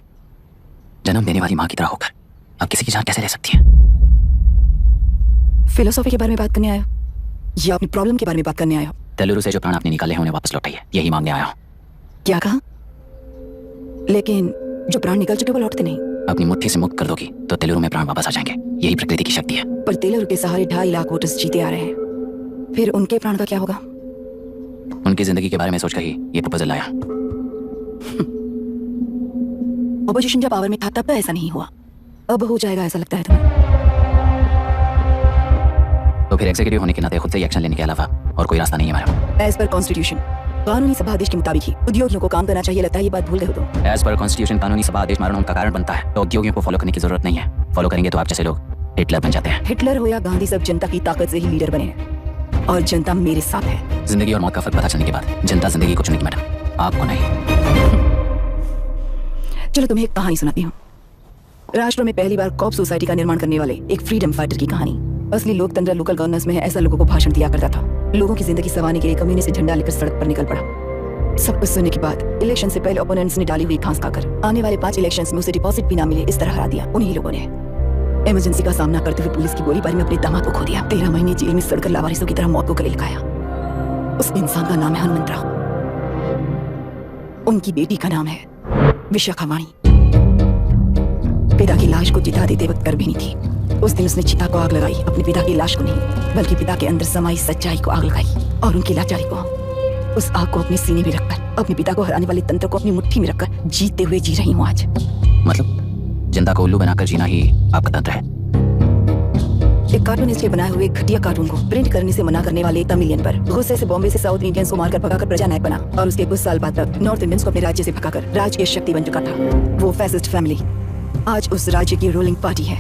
जन्म देने वाली मां की तरह होकर आप किसी की जान कैसे ले सकती हैं? फिलोसॉफी के बारे में बात करने आया या अपनी प्रॉब्लम के बारे में बात करने आया? तेलुरु से जो प्राण आपने निकाले हैं उन्हें वापस लौटाइए, यही मांगने आया हूं। क्या कहा? लेकिन जो प्राण निकल चुके वो लौटते नहीं। अपनी मुट्ठी से मुक्त कर दोगी तो तेलुरु में प्राण वापस आ जाएंगे, यही प्रकृति की शक्ति है। पर तेलुरु के सहारे 2.5 लाख वोटर्स जीते आ रहे हैं, फिर उनके प्राण का क्या होगा? उनकी जिंदगी के बारे में सोचकर ही ये प्रपोजल लाया। ऑपोजिशन जब पावर में था तब तो ऐसा नहीं हुआ, अब हो जाएगा ऐसा लगता है तुम्हें? तो फिर एग्जीक्यूटिव होने के नाते खुद से ही एक्शन लेने के अलावा और कोई रास्ता नहीं है हमारा। एज पर कॉन्स्टिट्यूशन कानूनी सभा आदेश के मुताबिक ही उद्योगियों को काम करना चाहिए। लगता है ये बात भूल गए हो तुम। एज पर कॉन्स्टिट्यूशन कानूनी सभा आदेश मरणों का कारण बनता है, तो उद्योगियों को फॉलो करने की जरूरत नहीं है। फॉलो करेंगे तो आप जैसे लोग हिटलर बन जाते हैं। हिटलर हो या गांधी, सब जनता की ताकत से ही लीडर बने हैं और जनता मेरे साथ है। जिंदगी और मौत का फर्क पता चलने के बाद जनता जिंदगी को चुनेगी मैडम, आपको नहीं। चलो तुम्हें एक कहानी सुनाती हूँ। राष्ट्र में पहली बार कॉप सोसाइटी का निर्माण करने वाले एक फ्रीडम फाइटर की कहानी। असली लोकतंत्र लोकल गवर्नेंस में है, ऐसा लोगों को भाषण दिया करता था। लोगों की जिंदगी संवारने के लिए कम्युनिस्ट झंडा लेकर सड़क पर निकल पड़ा। सब कुछ सुनने के बाद इलेक्शन से पहले ओपोनेंट्स ने डाली हुई घास खाकर आने वाले 5 इलेक्शंस में उसे डिपॉजिट भी ना मिले, इस तरह हरा दिया। उन्हीं लोगों ने इमरजेंसी का सामना करते हुए पुलिस की गोलीबारी में अपने दामाद को खो दिया। 13 महीने जेल में सड़कर लावारिसों की तरह मौत को गले लगाया। उस इंसान का नाम है हनुमंतराव। उनकी बेटी का नाम है विशाखा वाणी। पिता की लाश को चिता देते वक्त गर्भिणी थी। उस दिन उसने चिता को आग लगाई, अपने पिता की लाश को नहीं, बल्कि पिता के अंदर समाई सच्चाई को आग लगाई और उनकी लाचारी को। उस आग को अपने सीने में रखकर, अपने पिता को हराने वाले तंत्र को अपनी मुट्ठी में रखकर जीते हुए जी रही हूँ आज। मतलब जिंदा को उल्लू बनाकर जीना ही आपका तंत्र है? एक कार्टूनिस्ट के बनाए हुए घटिया कार्टून को प्रिंट करने से मना करने वाले तमिलियन पर गुस्से से बॉम्बे से साउथ इंडियंस को मारकर भगाकर प्रजानायक बना और उसके कुछ साल बाद तक नॉर्थ इंडियंस को अपने राज्य से भगाकर राजकीय शक्ति बन चुका था। वो फैसिस्ट फैमिली आज उस राज्य की रूलिंग पार्टी है।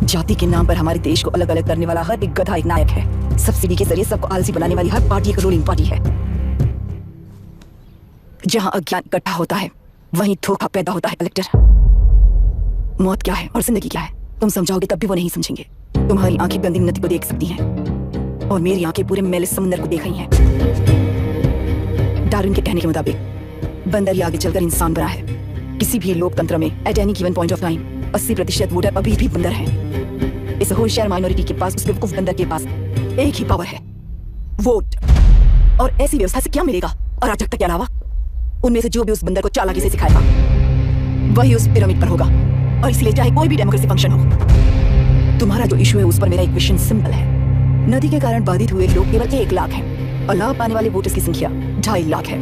जाति के नाम पर हमारे देश को अलग अलग करने वाला हर एक गधा एक नायक है। सब्सिडी के जरिए सबको आलसी बनाने वाली हर पार्टी एक रूलिंग पार्टी है। जहां अज्ञान इकट्ठा होता है वहीं धोखा पैदा होता है। कलेक्टर, मौत क्या है और जिंदगी क्या है तुम समझाओगे तब भी वो नहीं समझेंगे। तुम्हारी आंखें गंदी नदी को देख सकती हैं और मेरी आंखें पूरे मैले समुद्र को देख रही हैं। डार्विन के कहने के मुताबिक बंदर ही आगे चलकर इंसान बना है। किसी भी लोकतंत्र में at any given point of time 80% voter अभी भी बंदर हैं। इस होशियार माइनॉरिटी के पास, उस बेवकूफ बंदर के पास एक ही पावर है, वोट। और ऐसी व्यवस्था से क्या मिलेगा अराजकता के अलावा? उनमें से जो भी उस बंदर को चालाकी से सिखाएगा वही उस पिरामिड पर होगा। और इसलिए चाहे कोई भी डेमोक्रेसी फंक्शन हो, तुम्हारा जो इशू है उस पर मेरा एक क्वेश्चन सिंपल है। नदी के कारण बाधित हुए लोग केवल 1 लाख हैं और लाभ पाने वाले वोटर्स की संख्या 2.5 लाख है।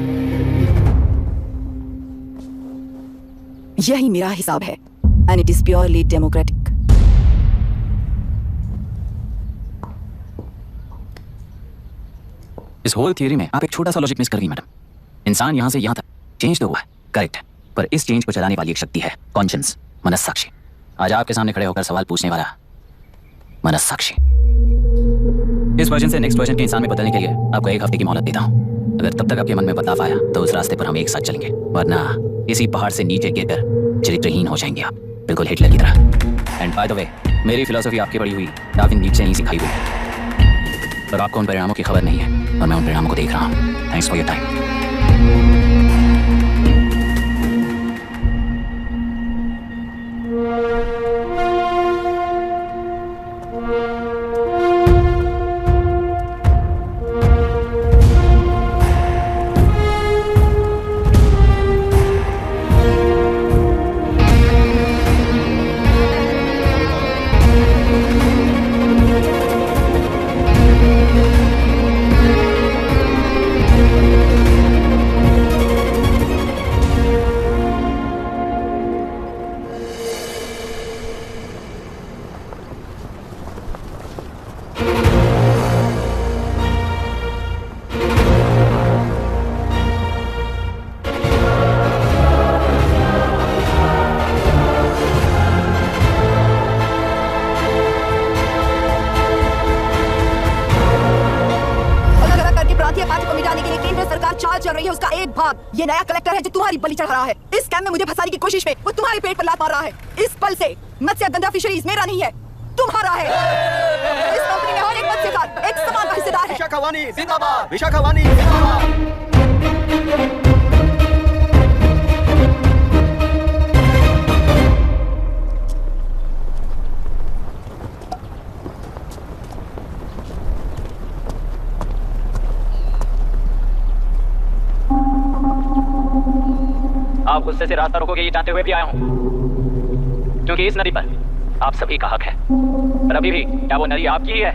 यही मेरा हिसाब है and it is purely democratic. इस होल थियरी में आप एक छोटा सा लॉजिक मिस कर गई मैडम। इंसान यहां से यहां तक चेंज तो हुआ है, करेक्ट है, पर इस चेंज को चलाने वाली एक शक्ति है, कॉन्शियंस, मनस्साक्षी। आज आपके सामने खड़े होकर सवाल पूछने वाला मनस्साक्षी। इस वर्जन से नेक्स्ट वर्जन के इंसान में बदलने के लिए आपको 1 हफ्ते की मोहलत देता हूं। अगर तब तक आपके मन में बदलाव आया तो उस रास्ते पर हम एक साथ चलेंगे, वरना इसी पहाड़ से नीचे गिरकर चरित्रहीन हो जाएंगे आप, बिल्कुल हिटलर की तरह। एंड बाय द वे, मेरी फिलॉसफी आपकी पड़ी हुई डार्विन नीचे नहीं सिखाई हुई है, पर आपको उन परिणामों की खबर नहीं है और मैं उन परिणामों को देख रहा हूँ। Thanks for your time. ये नया कलेक्टर है जो तुम्हारी बलि चढ़ा रहा है। इस स्कैम में मुझे फंसाने की कोशिश में वो तुम्हारे पेट पर लात मार रहा है। इस पल से मत्स्यगंधा फिशरीज मेरा नहीं है, तुम्हारा है। इस कंपनी में हर एक मत्स्यकार एक समान हिस्सेदार है। विशाखा वाणी जिंदाबाद, विशाखा वाणी जिंदाबाद। आप गुस्से से रास्ता रोकोगे ये जानते हुए भी आया हूं, क्योंकि इस नदी पर आप सभी का हक है। पर अभी भी क्या वो नदी आपकी ही है?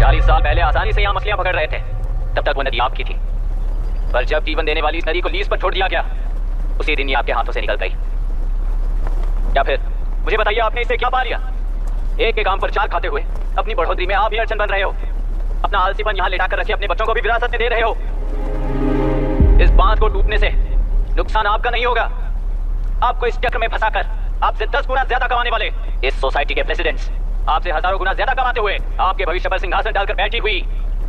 40 साल पहले आसानी से यहाँ मछलियां पकड़ रहे थे, तब तक वो नदी आपकी थी। पर जब जीवन देने वाली इस नदी को लीज पर छोड़ दिया गया, उसी दिन ये आपके हाथों से निकल गई। या फिर मुझे बताइए, आपने इसे क्या पा लिया? एक के काम पर 4 खाते हुए अपनी बढ़ोतरी में आप ही अड़चन बन रहे हो। अपना आलसीपन यहाँ लेटा कर रखे अपने बच्चों को भी विरासत में दे रहे हो। इस बांध को टूटने से नुकसान आपका नहीं होगा, आपको इस चक्र में फंसाकर आपसे 10 गुना ज्यादा कमाने वाले इस सोसाइटी के प्रेसिडेंट्स आपसे हजारों गुना ज्यादा कमाते हुए आपके भविष्य पर सिंहासन डालकर बैठी हुई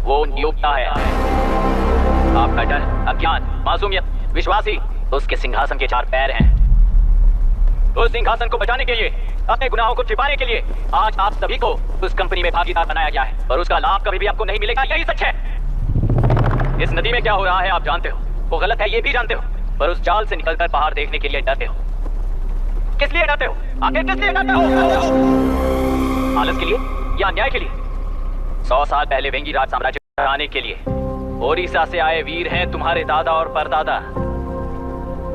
वो नियोक्ता है। आपका डर, अज्ञान, मासूमियत, विश्वासी उसके सिंहासन के 4 पैर हैं। उस सिंहासन को बचाने के लिए, अपने गुनाहों को छिपाने के लिए आज आप सभी को उस कंपनी में भागीदार बनाया गया है, और उसका लाभ कभी भी आपको नहीं मिलेगा। यही सच है। इस नदी में क्या हो रहा है आप जानते हो, वो गलत है ये भी जानते हो, पर उस जाल से निकलकर बाहर देखने के लिए डरते हो। किस लिए डरते हो? आखिर किस लिए डरते हो? आलस के लिए या अन्याय के लिए? 100 साल पहले वेंगी राज साम्राज्य आने के लिए ओडिशा से आए वीर हैं तुम्हारे दादा और परदादा।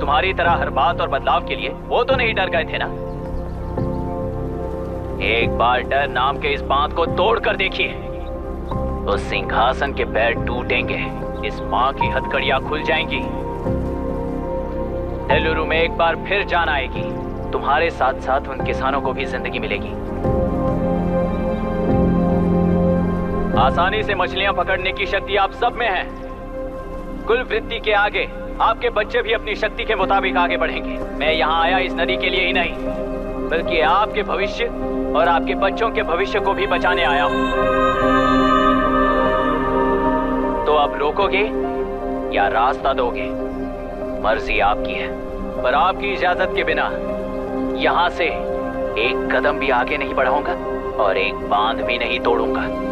तुम्हारी तरह हर बात और बदलाव के लिए वो तो नहीं डर गए थे ना। एक बार डर नाम के इस बांध को तोड़ कर देखिए, तो सिंहासन के पैर टूटेंगे, इस माँ की हथकड़ियां खुल जाएंगी। नेल्लूरू में एक बार फिर जान आएगी, तुम्हारे साथ साथ उन किसानों को भी जिंदगी मिलेगी। आसानी से मछलियां पकड़ने की शक्ति आप सब में है। कुल वृत्ति के आगे आपके बच्चे भी अपनी शक्ति के मुताबिक आगे बढ़ेंगे। मैं यहाँ आया इस नदी के लिए ही नहीं, बल्कि आपके भविष्य और आपके बच्चों के भविष्य को भी बचाने आया हूँ। तो अब रोकोगे या रास्ता दोगे, मर्जी आपकी है, पर आपकी इजाजत के बिना यहाँ से एक कदम भी आगे नहीं बढ़ाऊंगा और एक बांध भी नहीं तोड़ूंगा।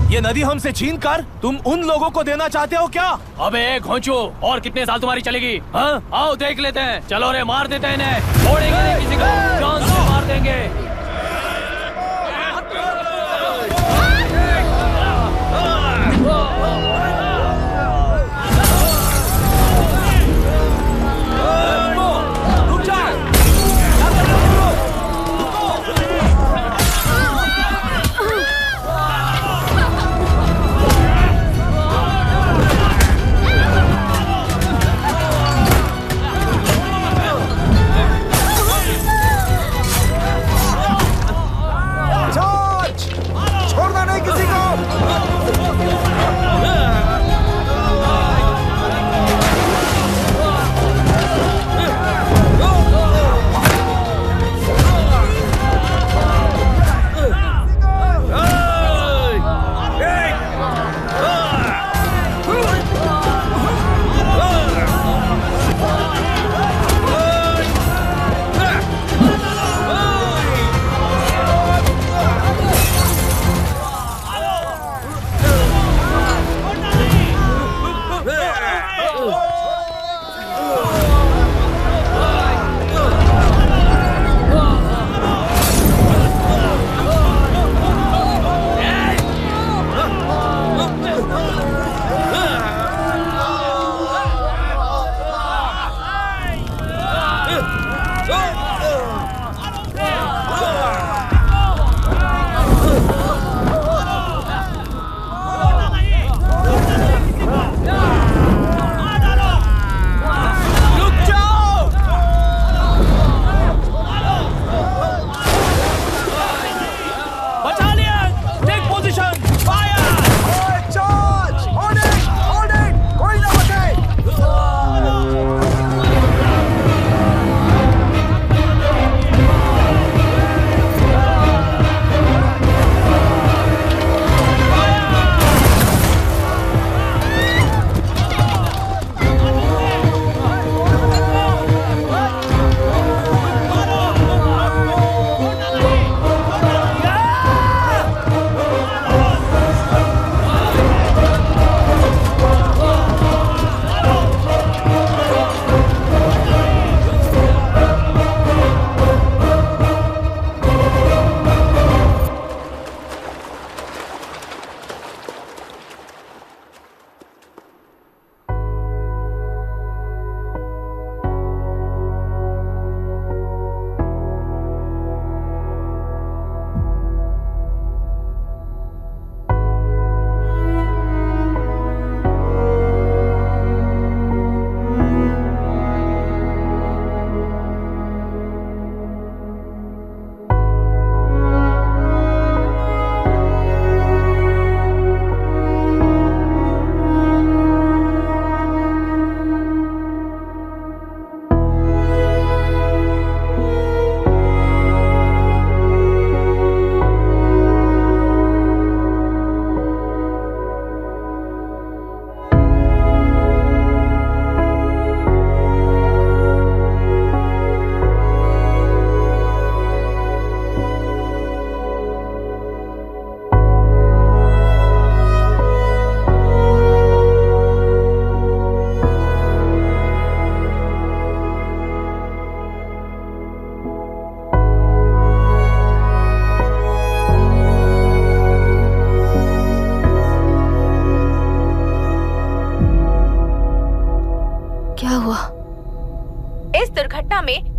ये नदी हमसे छीन कर तुम उन लोगों को देना चाहते हो क्या? अबे घोंचू, और कितने साल तुम्हारी चलेगी? हाँ, आओ देख लेते हैं। चलो रे, मार देते हैं इन्हें, छोड़ेंगे नहीं किसी को, जान से मार देंगे।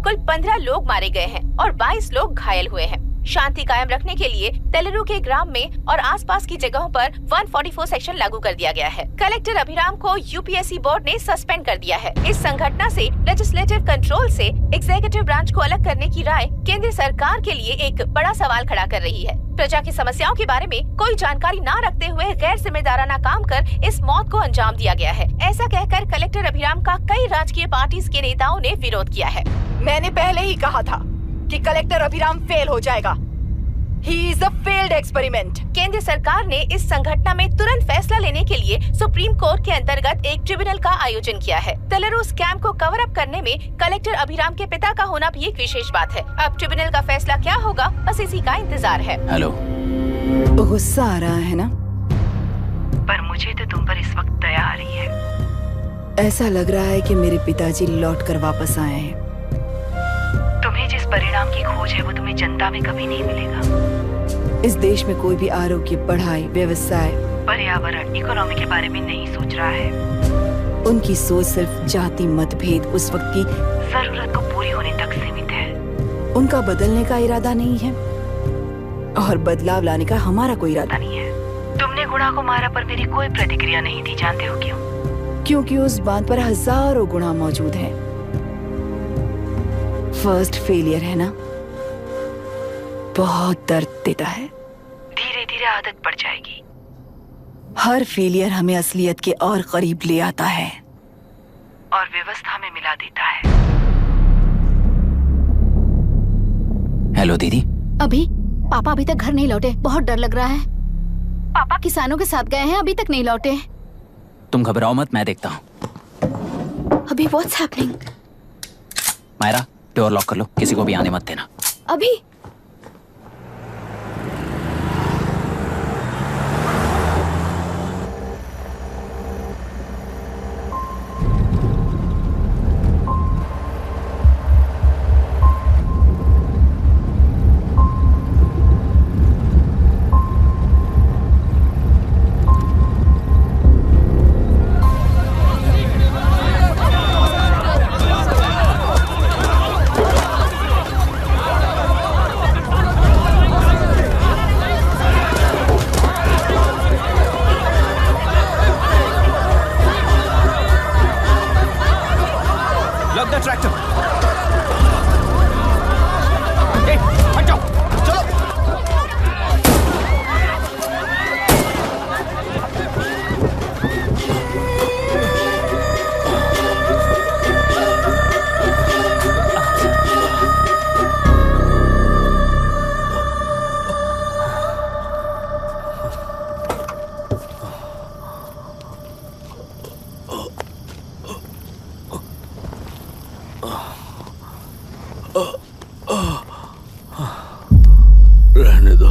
कुल 15 लोग मारे गए हैं और 22 लोग घायल हुए हैं। शांति कायम रखने के लिए तेलुरु के ग्राम में और आसपास की जगहों पर 144 सेक्शन लागू कर दिया गया है। कलेक्टर अभिराम को यूपीएससी बोर्ड ने सस्पेंड कर दिया है। इस संघटना से लेजिस्लेटिव कंट्रोल से एग्जीक्यूटिव ब्रांच को अलग करने की राय केंद्र सरकार के लिए एक बड़ा सवाल खड़ा कर रही है। प्रजा की समस्याओं के बारे में कोई जानकारी न रखते हुए गैर जिम्मेदाराना काम कर इस मौत को अंजाम दिया गया है। ऐसा कहकर कलेक्टर अभिराम का कई राजकीय पार्टी के नेताओं ने विरोध किया है। मैंने पहले ही कहा था कि कलेक्टर अभिराम फेल हो जाएगा। He is a failed experiment. केंद्र सरकार ने इस संघटना में तुरंत फैसला लेने के लिए सुप्रीम कोर्ट के अंतर्गत एक ट्रिब्यूनल का आयोजन किया है। तेलुरु स्कैम को कवर अप करने में कलेक्टर अभिराम के पिता का होना भी एक विशेष बात है। अब ट्रिब्यूनल का फैसला क्या होगा, बस इसी का इंतजार है। हेलो, गुस्सा आ रहा है ना? पर मुझे तो तुम पर इस वक्त दया आ रही है। ऐसा लग रहा है कि मेरे पिताजी लौट कर वापस आए हैं। तुम्हें जिस परिणाम की खोज है वो तुम्हें जनता में कभी नहीं मिलेगा। इस देश में कोई भी आरोग्य, पढ़ाई, व्यवसाय, पर्यावरण, इकोनॉमी के बारे में नहीं सोच रहा है। उनकी सोच सिर्फ जाति मतभेद उस वक्त की जरूरत को पूरी होने तक सीमित है। उनका बदलने का इरादा नहीं है और बदलाव लाने का हमारा कोई इरादा नहीं है। तुमने गुणा को मारा पर मेरी कोई प्रतिक्रिया नहीं दी, जानते हो क्यों? क्योंकि उस बात पर हजारों गुणा मौजूद हैं। फर्स्ट फेलियर है ना, बहुत दर्द देता है। धीरे धीरे आदत पड़ जाएगी। हर फेलियर हमें असलियत के और करीब ले आता है और व्यवस्था में मिला देता है। हेलो दीदी। अभी पापा अभी तक घर नहीं लौटे, बहुत डर लग रहा है। पापा किसानों के साथ गए हैं, अभी तक नहीं लौटे। तुम घबराओ मत, मैं देखता हूँ। अभी what's happening? Myra, door lock कर लो, किसी को भी आने मत देना। अभी रहने दो।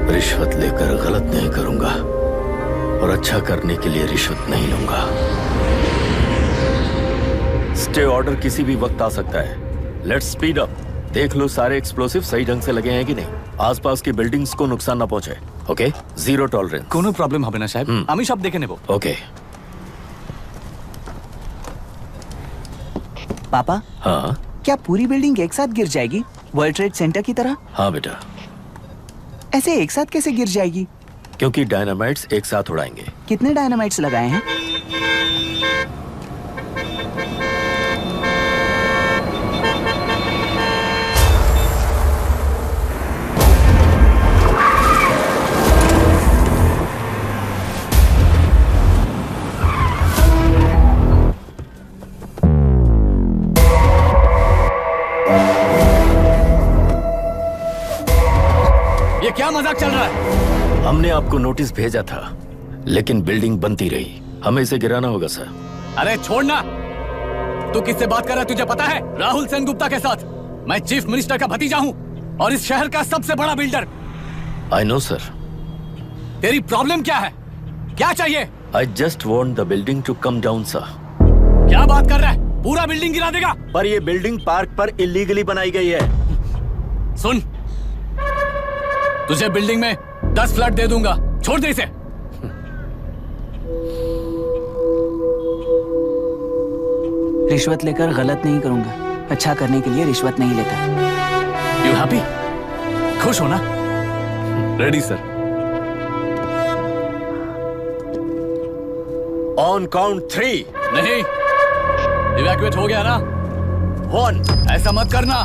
रिश्वत लेकर गलत नहीं करूंगा और अच्छा करने के लिए रिश्वत नहीं लूंगा। स्टे ऑर्डर किसी भी वक्त आ सकता है। Let's speed up. देख लो सारे एक्सप्लोसिव सही ढंग से लगे हैं कि नहीं। आसपास की बिल्डिंग्स को नुकसान ना पहुंचे। Okay, zero tolerance. कोनो प्रॉब्लम হবে না সাহেব, আমি সব দেখে নেব। ओके। पापा, हाँ क्या पूरी बिल्डिंग एक साथ गिर जाएगी, वर्ल्ड ट्रेड सेंटर की तरह? हाँ बेटा। ऐसे एक साथ कैसे गिर जाएगी? क्योंकि डायनामाइट्स एक साथ उड़ाएंगे। कितने डायनामाइट्स लगाए हैं? ये क्या मजाक चल रहा है? हमने आपको नोटिस भेजा था, लेकिन बिल्डिंग बनती रही। हमें इसे गिराना होगा सर। अरे छोड़ना। तू किससे बात कर रहा है तुझे पता है? राहुल सेनगुप्ता के साथ। मैं चीफ मिनिस्टर का भतीजा हूँ और इस शहर का सबसे बड़ा बिल्डर। I know sir. तेरी प्रॉब्लम क्या है? क्या चाहिए? I just want the building to come down sir. क्या बात कर रहा है? पूरा बिल्डिंग गिरा देगा। पर ये बिल्डिंग पार्क पर इलीगली बनाई गई है। सुन, तुझे बिल्डिंग में 10 फ्लैट दे दूंगा, छोड़ दे इसे। रिश्वत लेकर गलत नहीं करूंगा, अच्छा करने के लिए रिश्वत नहीं लेता। You happy? खुश हो ना? Ready sir. On count 3। नहीं, इवैक्यूएट हो गया ना? 1। ऐसा मत करना।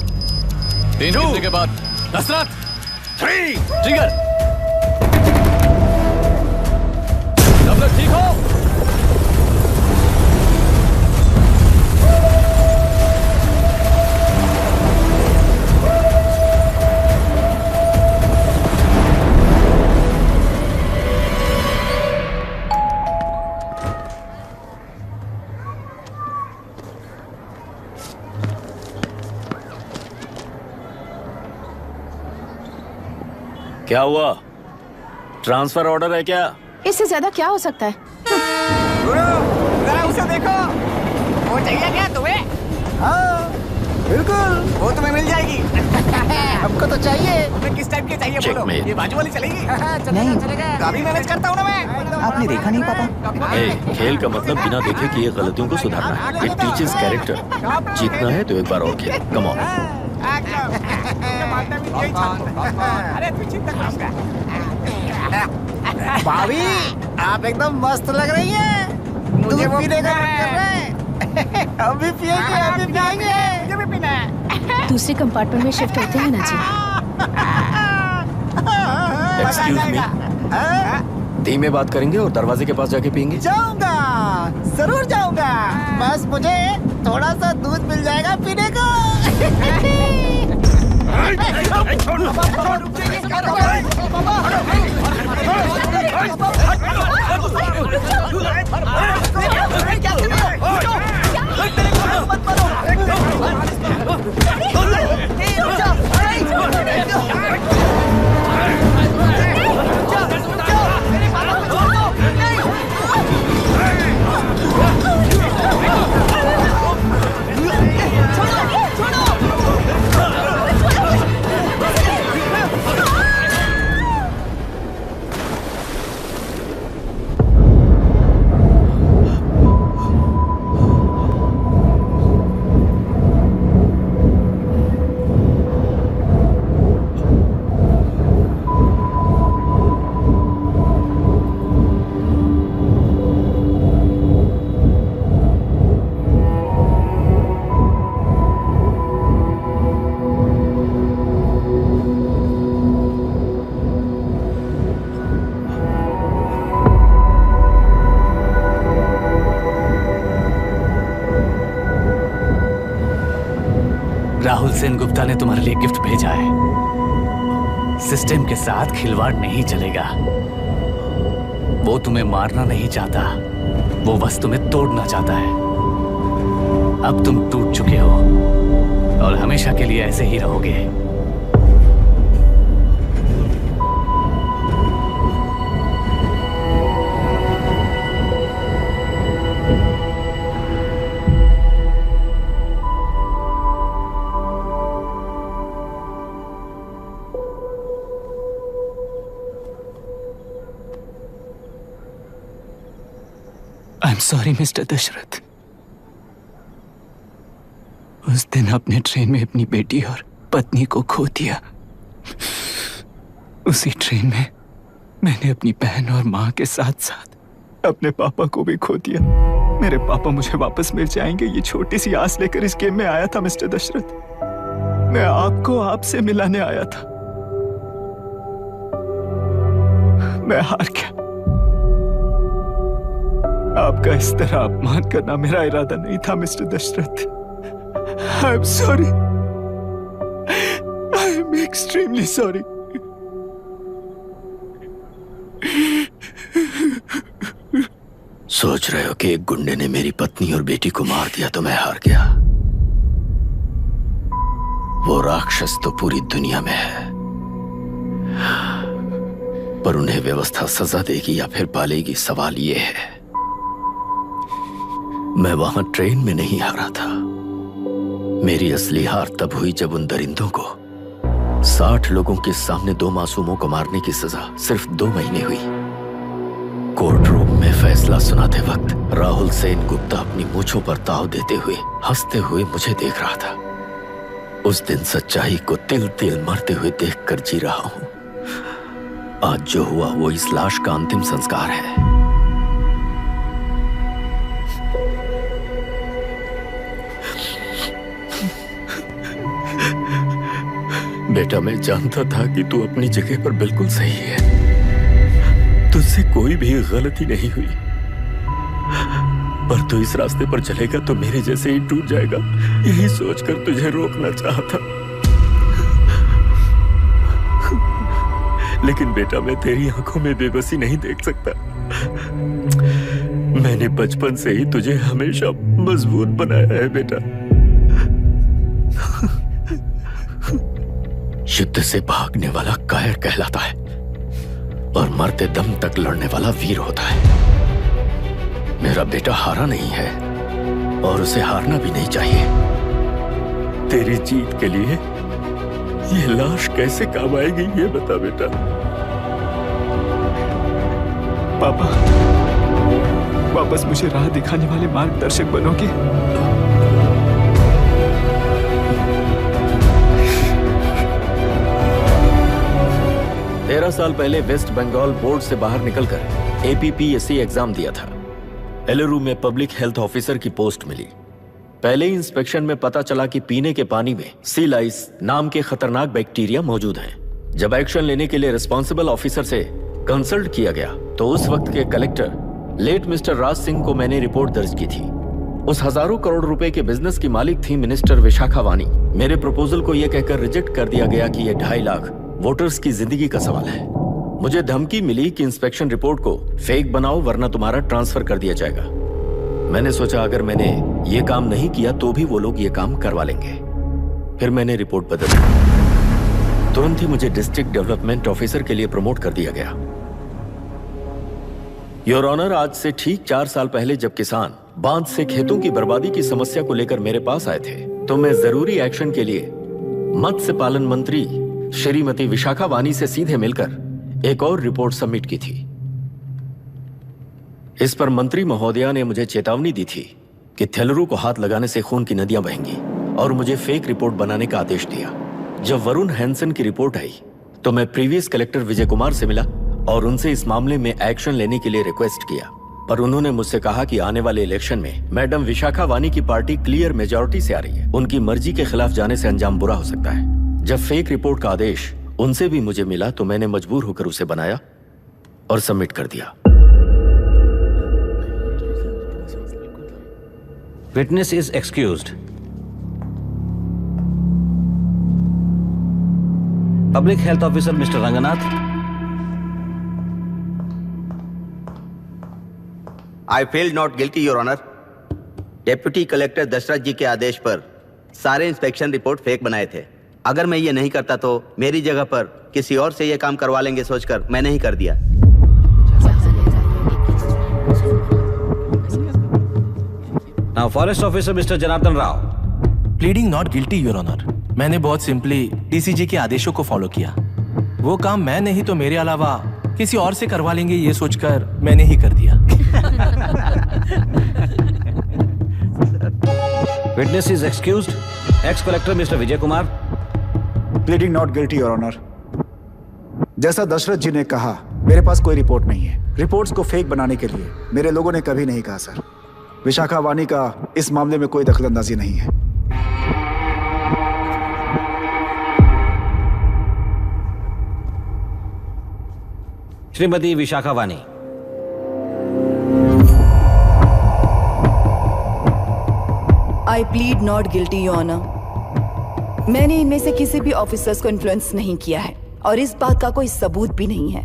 3 गिनने के बाद दशरथ 3 ट्रिगर। सब लोग ठीक हो? क्या हुआ? ट्रांसफर ऑर्डर है क्या? इससे ज्यादा क्या हो सकता है? जरा उसे देखो, वो चाहिए क्या तुम्हें? हाँ, बिल्कुल, वो तुम्हें मिल जाएगी। हमको तो चाहिए। तुम्हें किस टाइप की चाहिए बोलो? ये बाजू वाली चलेगी? नहीं, काफी मैनेज करता हूँ ना मैं। आपने देखा नहीं पापा? खेल का मतलब बिना देखे किए गलतियों को सुधारना। It teaches character. जीतना है तो एक बार और खेल। Come on. भाभी, आप एकदम मस्त लग रही हैं। मुझे पीने का मन कर रहा है। अभी पिएंगे, अभी पिएंगे। मुझे भी पीना है। दूसरे कंपार्टमेंट में शिफ्ट होते हैं ना जी। एक्सक्यूज मी, धीमे बात करेंगे और दरवाजे के पास जाके पिएंगे। जाऊंगा, जरूर जाऊंगा। बस मुझे थोड़ा सा दूध मिल जाएगा पीने को। राहुल सेन गुप्ता ने तुम्हारे लिए गिफ्ट भेजा है। सिस्टम के साथ खिलवाड़ नहीं चलेगा। वो तुम्हें मारना नहीं चाहता, वो बस तुम्हें तोड़ना चाहता है। अब तुम टूट चुके हो और हमेशा के लिए ऐसे ही रहोगे। I am sorry Mr Dashrath. उस दिन अपने ट्रेन में अपनी बेटी और पत्नी को खो दिया। उसी ट्रेन में मैंने अपनी बहन और माँ के साथ साथ अपने पापा को भी खो दिया। मेरे पापा मुझे वापस मिल जाएंगे, ये छोटी सी आस लेकर इस गेम में आया था मिस्टर दशरथ। मैं आपको आपसे मिलाने आया था, मैं हार गया। आपका इस तरह अपमान करना मेरा इरादा नहीं था Mr Dashrath. I am sorry, I am extremely sorry. सोच रहे हो कि एक गुंडे ने मेरी पत्नी और बेटी को मार दिया तो मैं हार गया? वो राक्षस तो पूरी दुनिया में है, पर उन्हें व्यवस्था सजा देगी या फिर पालेगी, सवाल ये है। मैं वहां ट्रेन में नहीं हारा था। मेरी असली हार तब हुई जब उन दरिंदों को 60 लोगों के सामने 2 मासूमों को मारने की सजा सिर्फ 2 महीने हुई। कोर्ट रूम में फैसला सुनाते वक्त राहुल सेन गुप्ता अपनी मूंछों पर ताव देते हुए हंसते हुए मुझे देख रहा था। उस दिन सच्चाई को तिल तिल मरते हुए देखकर जी रहा हूं। आज जो हुआ वो इस लाश का अंतिम संस्कार है। बेटा, मैं जानता था कि तू अपनी जगह पर बिल्कुल सही है। तुझसे कोई भी गलती नहीं हुई, पर तू इस रास्ते पर चलेगा तो मेरे जैसे ही टूट जाएगा, यही सोचकर तुझे रोकना चाहता। लेकिन बेटा, मैं तेरी आंखों में बेबसी नहीं देख सकता। मैंने बचपन से ही तुझे हमेशा मजबूत बनाया है बेटा। युद्ध से भागने वाला कायर कहलाता है और मरते दम तक लड़ने वाला वीर होता है। मेरा बेटा हारा नहीं है और उसे हारना भी नहीं चाहिए। तेरी जीत के लिए ये लाश कैसे काम आएगी, ये बता बेटा। पापा, वापस मुझे राह दिखाने वाले मार्गदर्शक बनोगे? 13 साल पहले वेस्ट बंगाल बोर्ड से बाहर निकलकर APPSC एग्जाम दिया था। एलरू में पब्लिक हेल्थ ऑफिसर की पोस्ट मिली। पहले ही इंस्पेक्शन में पता चला कि पीने के पानी में सी लाइस नाम के खतरनाक बैक्टीरिया मौजूद हैं। जब एक्शन लेने के लिए रिस्पॉन्सिबल ऑफिसर से कंसल्ट किया गया तो उस वक्त के collector late mister Raj Singh को मैंने रिपोर्ट दर्ज की थी। उस हजारों करोड़ रुपए के बिजनेस की मालिक थी मिनिस्टर विशाखा वानी। मेरे प्रपोजल को यह कहकर रिजेक्ट कर दिया गया कि यह 2.5 लाख वोटर्स की जिंदगी का सवाल है। मुझे धमकी मिली कि इंस्पेक्शन रिपोर्ट को फेक बनाओ वरना तुम्हारा ट्रांसफर कर दिया जाएगा। मैंने सोचा अगर मैंने ये काम नहीं किया तो भी वो लोग ये काम करवा लेंगे। फिर मैंने रिपोर्ट बदल दी। तुरंत ही मुझे डिस्ट्रिक्ट डेवलपमेंट ऑफिसर के लिए प्रमोट कर दिया गया। योर ऑनर, आज से ठीक 4 साल पहले जब किसान बांध से खेतों की बर्बादी की समस्या को लेकर मेरे पास आए थे तो मैं जरूरी एक्शन के लिए मत्स्य पालन मंत्री श्रीमती विशाखा वानी से सीधे मिलकर एक और रिपोर्ट सबमिट की थी। इस पर मंत्री महोदया ने मुझे चेतावनी दी थी कि थेलरू को हाथ लगाने से खून की नदियां बहेंगी और मुझे फेक रिपोर्ट बनाने का आदेश दिया। जब वरुण हैंसन की रिपोर्ट आई तो मैं प्रीवियस कलेक्टर विजय कुमार से मिला और उनसे इस मामले में एक्शन लेने के लिए रिक्वेस्ट किया, पर उन्होंने मुझसे कहा कि आने वाले इलेक्शन में मैडम विशाखा वानी की पार्टी क्लियर मेजॉरिटी से आ रही है, उनकी मर्जी के खिलाफ जाने से अंजाम बुरा हो सकता है। जब फेक रिपोर्ट का आदेश उनसे भी मुझे मिला तो मैंने मजबूर होकर उसे बनाया और सबमिट कर दिया। Witness is excused. Public health officer mister Ranganath. I feel not guilty your honour. Deputy collector Dashrath ji के आदेश पर सारे इंस्पेक्शन रिपोर्ट फेक बनाए थे। अगर मैं ये नहीं करता तो मेरी जगह पर किसी और से ये काम करवा लेंगे सोचकर मैंने ही कर दिया। Now forest officer Mr Janardhan Rao. Pleading not guilty your honour. मैंने बहुत सिंपली डीसीजी के आदेशों को फॉलो किया। वो काम मैं नहीं तो मेरे अलावा किसी और से करवा लेंगे ये सोचकर मैंने ही कर दिया। Witness is excused. Ex collector Mr Vijay Kumar. Pleading not guilty your honour. जैसा दशरथ जी ने कहा, मेरे पास कोई रिपोर्ट नहीं है। रिपोर्ट्स को फेक बनाने के लिए मेरे लोगों ने कभी नहीं कहा सर। विशाखा वानी का इस मामले में कोई दखलंदाजी नहीं है। Shrimati Vishakha Vani. I plead not guilty your honour. मैंने इनमें से किसी भी ऑफिसर्स को इन्फ्लुएंस नहीं किया है और इस बात का कोई सबूत भी नहीं है।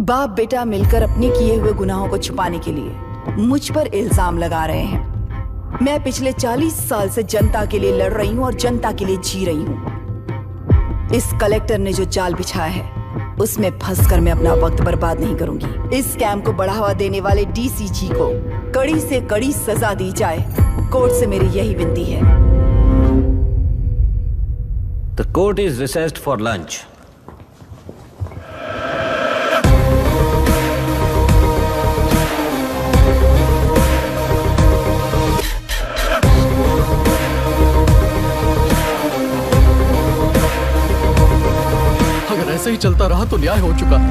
बाप बेटा मिलकर अपने किए हुए गुनाहों को छुपाने के लिए मुझ पर इल्जाम लगा रहे हैं। मैं पिछले 40 साल से जनता के लिए लड़ रही हूं और जनता के लिए जी रही हूं। इस कलेक्टर ने जो जाल बिछाया है उसमें फंसकर मैं अपना वक्त बर्बाद नहीं करूंगी। इस स्कैम को बढ़ावा देने वाले डीसीजी को कड़ी से कड़ी सजा दी जाए। कोर्ट से मेरी यही विनती है। The court is recessed for lunch. अगर ऐसे ही चलता रहा तो न्याय हो चुका।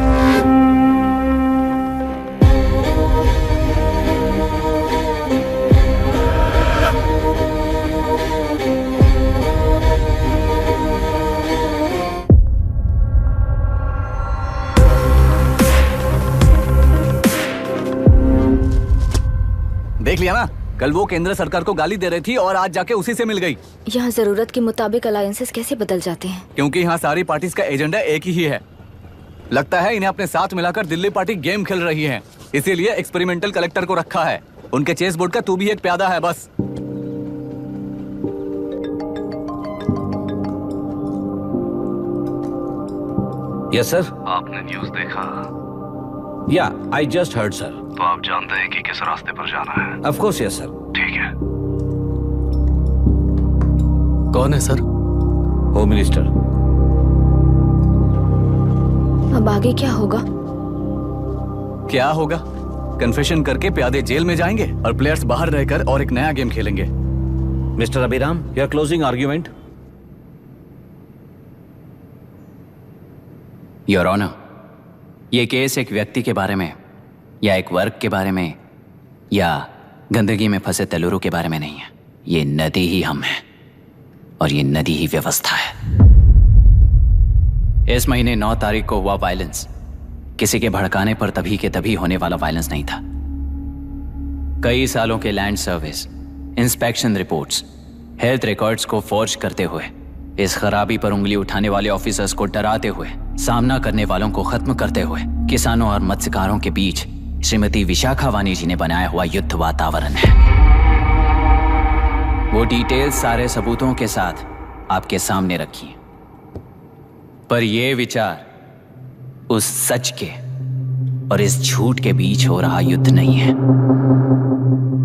देख लिया ना, कल वो केंद्र सरकार को गाली दे रही थी और आज जाके उसी से मिल गई। यहाँ जरूरत के मुताबिक अलायंसेस कैसे बदल जाते हैं? क्योंकि यहाँ सारी पार्टीज का एजेंडा एक ही है। लगता है इन्हें अपने साथ मिलाकर दिल्ली पार्टी गेम खेल रही है, इसीलिए एक्सपेरिमेंटल कलेक्टर को रखा है। उनके चेस बोर्ड का तू भी एक प्यादा है बस। Yes sir. आपने न्यूज़ देखा? या आई जस्ट हर्ड सर। तो आप जानते हैं कि किस रास्ते पर जाना है? Of course yes sir. ठीक है। कौन है सर? Home minister. अब आगे क्या होगा? क्या होगा? कन्फेशन करके प्यादे जेल में जाएंगे और प्लेयर्स बाहर रहकर और एक नया गेम खेलेंगे। Mr Abhiram, your closing argument. Your honour, ये केस एक व्यक्ति के बारे में या एक वर्ग के बारे में या गंदगी में फंसे तेलुरु के बारे में नहीं है। ये नदी ही हम हैं और ये नदी ही व्यवस्था है। इस महीने 9 तारीख को हुआ वायलेंस किसी के भड़काने पर तभी के तभी होने वाला वायलेंस नहीं था। कई सालों के land service, inspection reports, health records को फॉर्ज करते हुए, इस खराबी पर उंगली उठाने वाले ऑफिसर्स को डराते हुए, सामना करने वालों को खत्म करते हुए किसानों और मत्स्यकारों के बीच श्रीमती विशाखा वानी जी ने बनाया हुआ युद्ध वातावरण है। वो डिटेल्स सारे सबूतों के साथ आपके सामने रखी हैं। पर ये विचार उस सच के और इस झूठ के बीच हो रहा युद्ध नहीं है,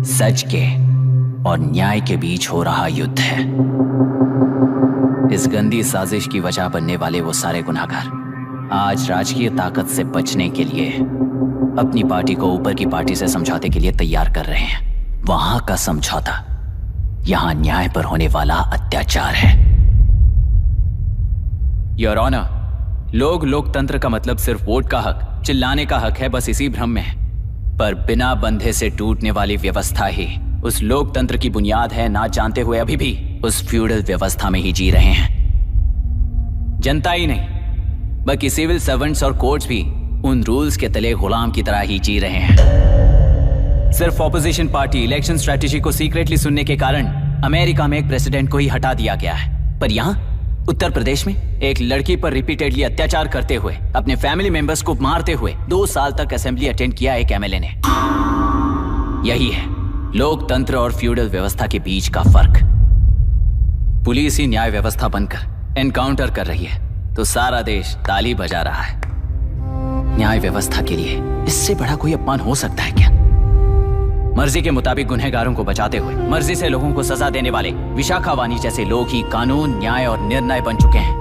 सच के और न्याय के बीच हो रहा युद्ध है। इस गंदी साजिश की वजह बनने वाले वो सारे गुनहगार आज राजकीय ताकत से बचने के लिए अपनी पार्टी को ऊपर की पार्टी से समझौते के लिए तैयार कर रहे हैं। वहां का समझौता यहां न्याय पर होने वाला अत्याचार है। योर ऑनर, लोग लोकतंत्र का मतलब सिर्फ वोट का हक, चिल्लाने का हक है, बस इसी भ्रम में है। पर बिना बंधे से टूटने वाली व्यवस्था ही उस लोकतंत्र की बुनियाद है, ना जानते हुए अभी भी उस फ्यूडल व्यवस्था में ही जी रहे हैं। जनता ही नहीं बल्कि सिविल सर्वेंट्स और कोर्ट्स भी उन रूल्स के तले गुलाम की तरह ही जी रहे हैं। सिर्फ ऑपोजिशन पार्टी इलेक्शन स्ट्रेटेजी को सीक्रेटली सुनने के कारण अमेरिका में एक प्रेसिडेंट को ही हटा दिया गया है, पर यहां उत्तर प्रदेश में एक लड़की पर रिपीटेडली अत्याचार करते हुए, अपने फैमिली मेंबर्स को मारते हुए 2 साल तक असेंबली अटेंड किया एक एमएलए ने। यही है लोकतंत्र और फ्यूडल व्यवस्था के बीच का फर्क। पुलिस ही न्याय व्यवस्था बनकर एनकाउंटर कर रही है तो सारा देश ताली बजा रहा है। न्याय व्यवस्था के लिए इससे बड़ा कोई अपमान हो सकता है क्या? मर्जी के मुताबिक गुनहगारों को बचाते हुए मर्जी से लोगों को सजा देने वाले विशाखा वानी जैसे लोग ही कानून, न्याय और निर्णय बन चुके हैं।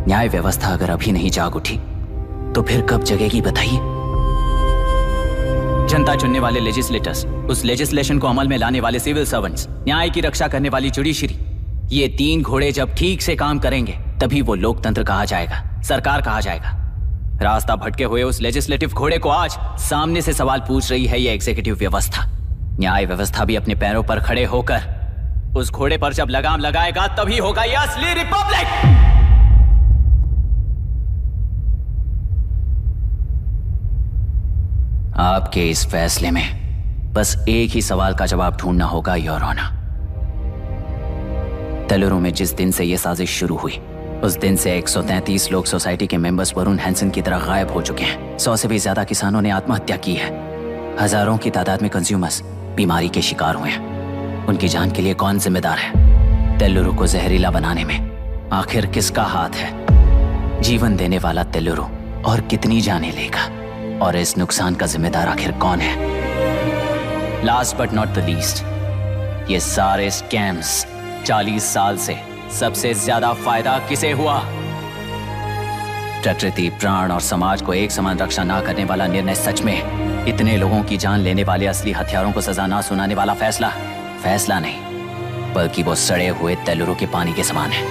न्याय व्यवस्था अगर अभी नहीं जाग उठी तो फिर कब जगेगी बताइए? जनता चुनने वाले लेजिस्लेटर्स, उस लेजिस्लेशन को अमल में लाने वाले सिविल सर्वेंट्स, न्याय की रक्षा करने वाली जुडिशरी, ये 3 घोड़े जब ठीक से काम करेंगे तभी वो लोकतंत्र कहा जाएगा, सरकार कहा जाएगा। रास्ता भटके हुए उस लेजिस्लेटिव घोड़े को आज सामने से सवाल पूछ रही है ये एग्जीक्यूटिव व्यवस्था। न्याय व्यवस्था भी अपने पैरों पर खड़े होकर उस घोड़े पर जब लगाम लगाएगा तभी होगा ये असली रिपब्लिक। आपके इस फैसले में बस एक ही सवाल का जवाब ढूंढना होगा योर ऑनर। तेलुरु में जिस दिन से यह साजिश शुरू हुई उस दिन से 133 लोग सोसाइटी के मेंबर्स वरुण हैंसन की तरह गायब हो चुके हैं। 100 से भी ज्यादा किसानों ने आत्महत्या की है। हजारों की तादाद में कंज्यूमर्स बीमारी के शिकार हुए हैं। उनकी जान के लिए कौन जिम्मेदार है? तेलुरु को जहरीला बनाने में आखिर किसका हाथ है? जीवन देने वाला तेलुरु और कितनी जाने लेगा? और इस नुकसान का जिम्मेदार आखिर कौन है? Last but not the least, ये सारे स्कैम्स 40 साल से सबसे ज्यादा फायदा किसे हुआ? प्रकृति, प्राण और समाज को एक समान रक्षा ना करने वाला निर्णय सच में इतने लोगों की जान लेने वाले असली हथियारों को सजा ना सुनाने वाला फैसला नहीं, बल्कि वो सड़े हुए तेलुरु के पानी के समान है।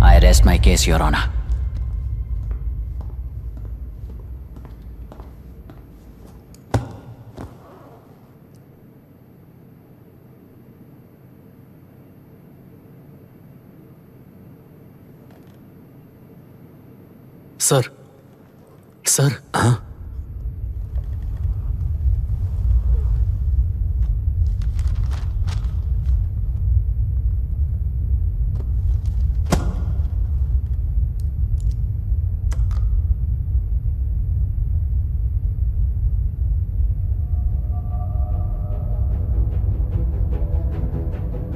I rest my case your honour. Sir हाँ,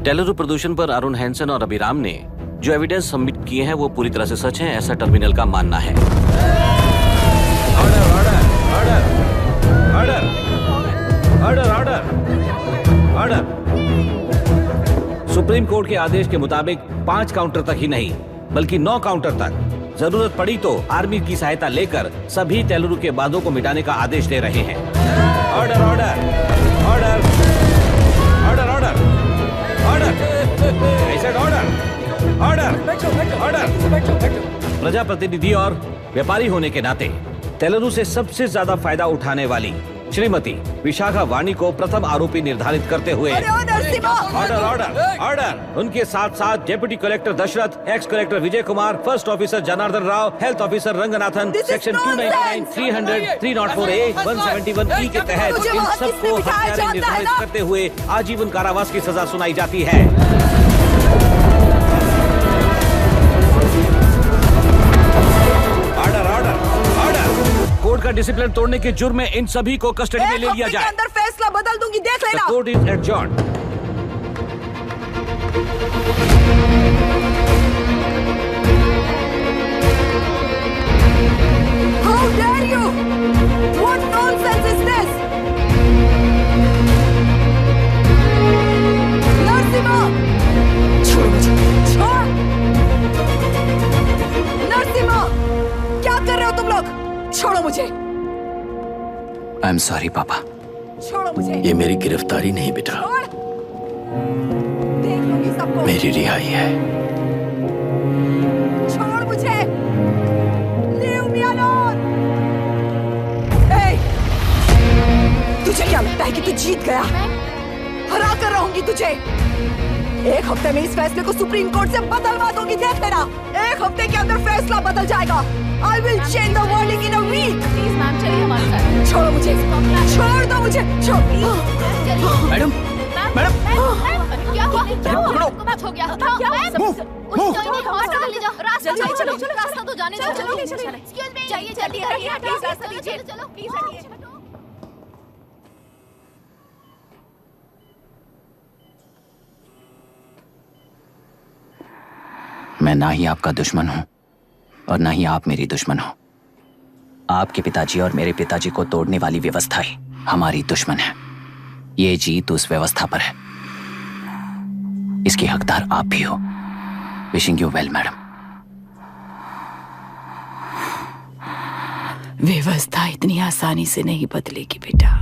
टेलुरु प्रदूषण पर अरुण हैंसन और अभिराम ने जो एविडेंस सबमिट किए हैं वो पूरी तरह से सच है, ऐसा टर्मिनल का मानना है। ऑर्डर। सुप्रीम कोर्ट के आदेश के मुताबिक 5 काउंटर तक ही नहीं बल्कि 9 काउंटर तक जरूरत पड़ी तो आर्मी की सहायता लेकर सभी तेलुरु के बांधों को मिटाने का आदेश दे रहे हैं। Order order order order order order order. प्रजाप्रतिनिधि और व्यापारी होने के नाते तेलुरु से सबसे ज्यादा फायदा उठाने वाली श्रीमती विशाखा वाणी को प्रथम आरोपी निर्धारित करते हुए ऑर्डर ऑर्डर ऑर्डर। उनके साथ साथ deputy collector Dashrath, ex collector Vijay Kumar, first officer Janardhan Rao, health officer Ranganathan, section 299, 300, 304A, 171E के तहत इन सबको हत्यारे निर्धारित करते हुए आजीवन कारावास की सजा सुनाई जाती है। कोर्ट का डिसिप्लिन तोड़ने के जुर्म में इन सभी को कस्टडी में ले लिया जाए। अंदर फैसला बदल दूंगी, देख लेना। Court is adjourned. How dare you? What nonsense is this? Narasimha, छोड़ मुझे, छोड़। नरसिम्हा, क्या कर रहे हो तुम लोग? छोड़ो मुझे। आई एम सॉरी पापा। छोड़ो मुझे। ये मेरी गिरफ्तारी नहीं बेटा, देख लूंगी सबको। मेरी रिहाई है। छोड़ मुझे। Leave me alone. Hey, तुझे क्या लगता है कि तू जीत गया? हरा कर रहूंगी तुझे। एक हफ्ते में इस फैसले को सुप्रीम कोर्ट से बदलवा दूंगी, देख लेना। एक हफ्ते के अंदर फैसला बदल जाएगा। I will change the verdict in a week. Please ma'am, चलिए हमारे साथ। छोड़ो मुझे, छोड़ दो मुझे, छोड़। मैडम, मैडम, क्या हुआ? पकड़ो। कुछ हो गया? क्या हुआ? हॉस्पिटल ले जाओ। रास्ता चलो, रास्ता तो जाने दो। चलो, एक्सक्यूज मी, जाइए जल्दी, प्लीज रास्ता दीजिए। चलो, प्लीज हटिए। मैं ना ही आपका दुश्मन हूं और ना ही आप मेरी दुश्मन हो। आपके पिताजी और मेरे पिताजी को तोड़ने वाली व्यवस्था ही हमारी दुश्मन है। ये जीत उस व्यवस्था पर है, इसकी हकदार आप भी हो। Wishing you well madam. व्यवस्था इतनी आसानी से नहीं बदलेगी बेटा।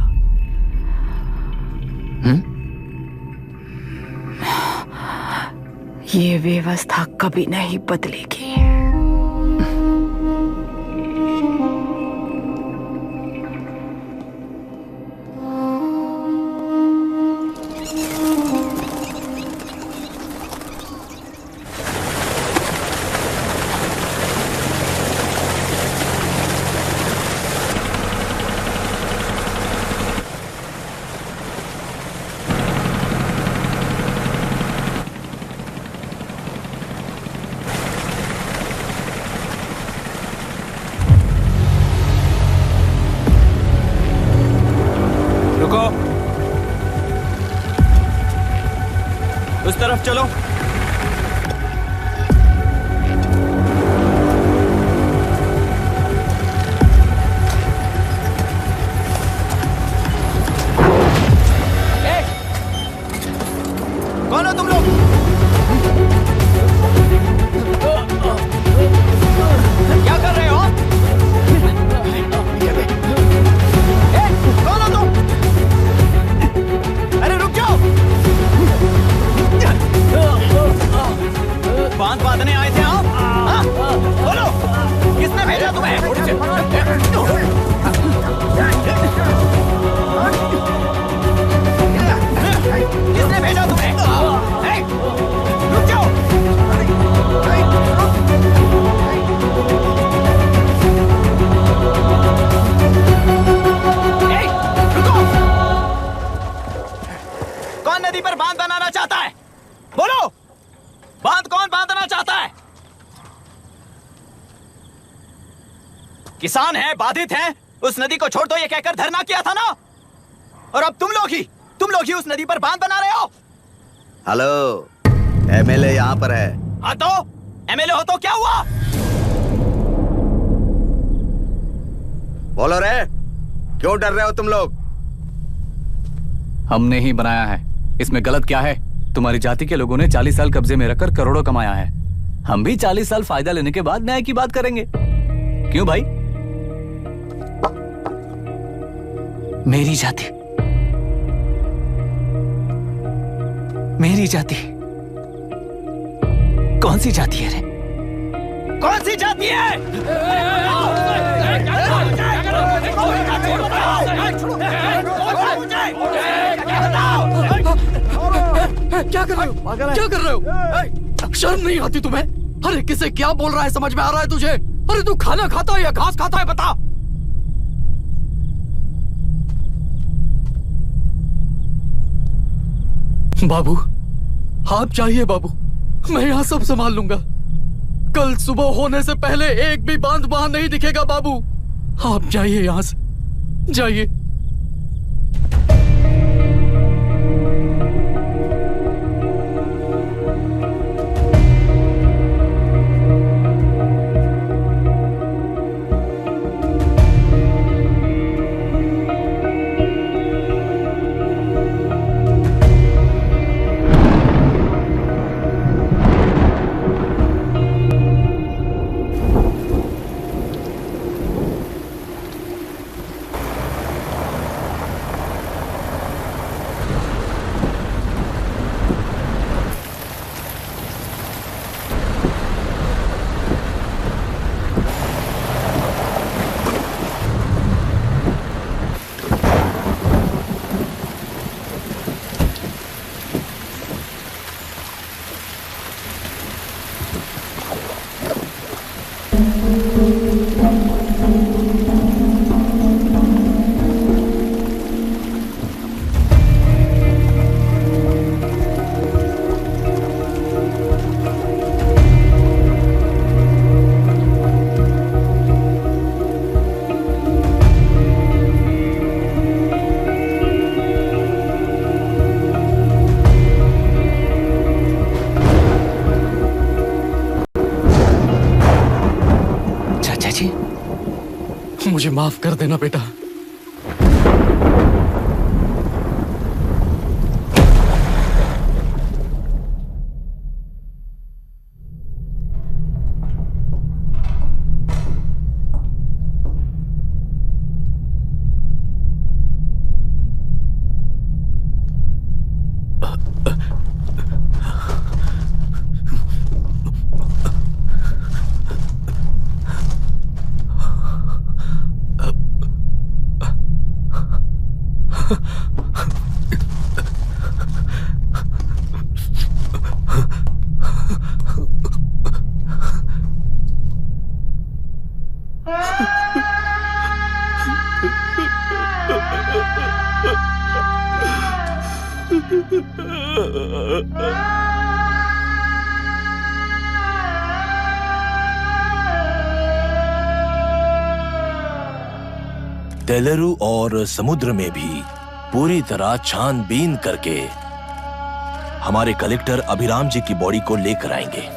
ये व्यवस्था कभी नहीं बदलेगी। उस तरफ चलो। किसान हैं, बाधित हैं, उस नदी को छोड़ दो ये कहकर धरना किया था ना। और अब तुम लोग ही उस नदी पर बांध बना रहे हो। हेलो, एमएलए यहाँ पर है। हाँ तो एमएलए हो तो क्या हुआ? बोलो रे, क्यों डर रहे हो तुम लोग? हमने ही बनाया है, इसमें गलत क्या है? तुम्हारी जाति के लोगों ने 40 साल कब्जे में रखकर करोड़ों कमाया है। हम भी 40 साल फायदा लेने के बाद न्याय की बात करेंगे। क्यों भाई? मेरी जाति कौन सी जाति है रे? कौन सी जाति है? क्या कर रहे हो? क्या कर रहे हो? शर्म नहीं आती तुम्हें? अरे किसे क्या बोल रहा है, समझ में आ रहा है तुझे? अरे तू खाना खाता है या घास खाता है, बता। बाबू, आप चाहिए बाबू, मैं यहाँ सब संभाल लूंगा। कल सुबह होने से पहले एक भी बांध वहां नहीं दिखेगा बाबू। आप जाइए यहाँ से, जाइए। मुझे माफ कर देना बेटा। तेलुरु और समुद्र में भी पूरी तरह छानबीन करके हमारे कलेक्टर अभिराम जी की बॉडी को लेकर आएंगे।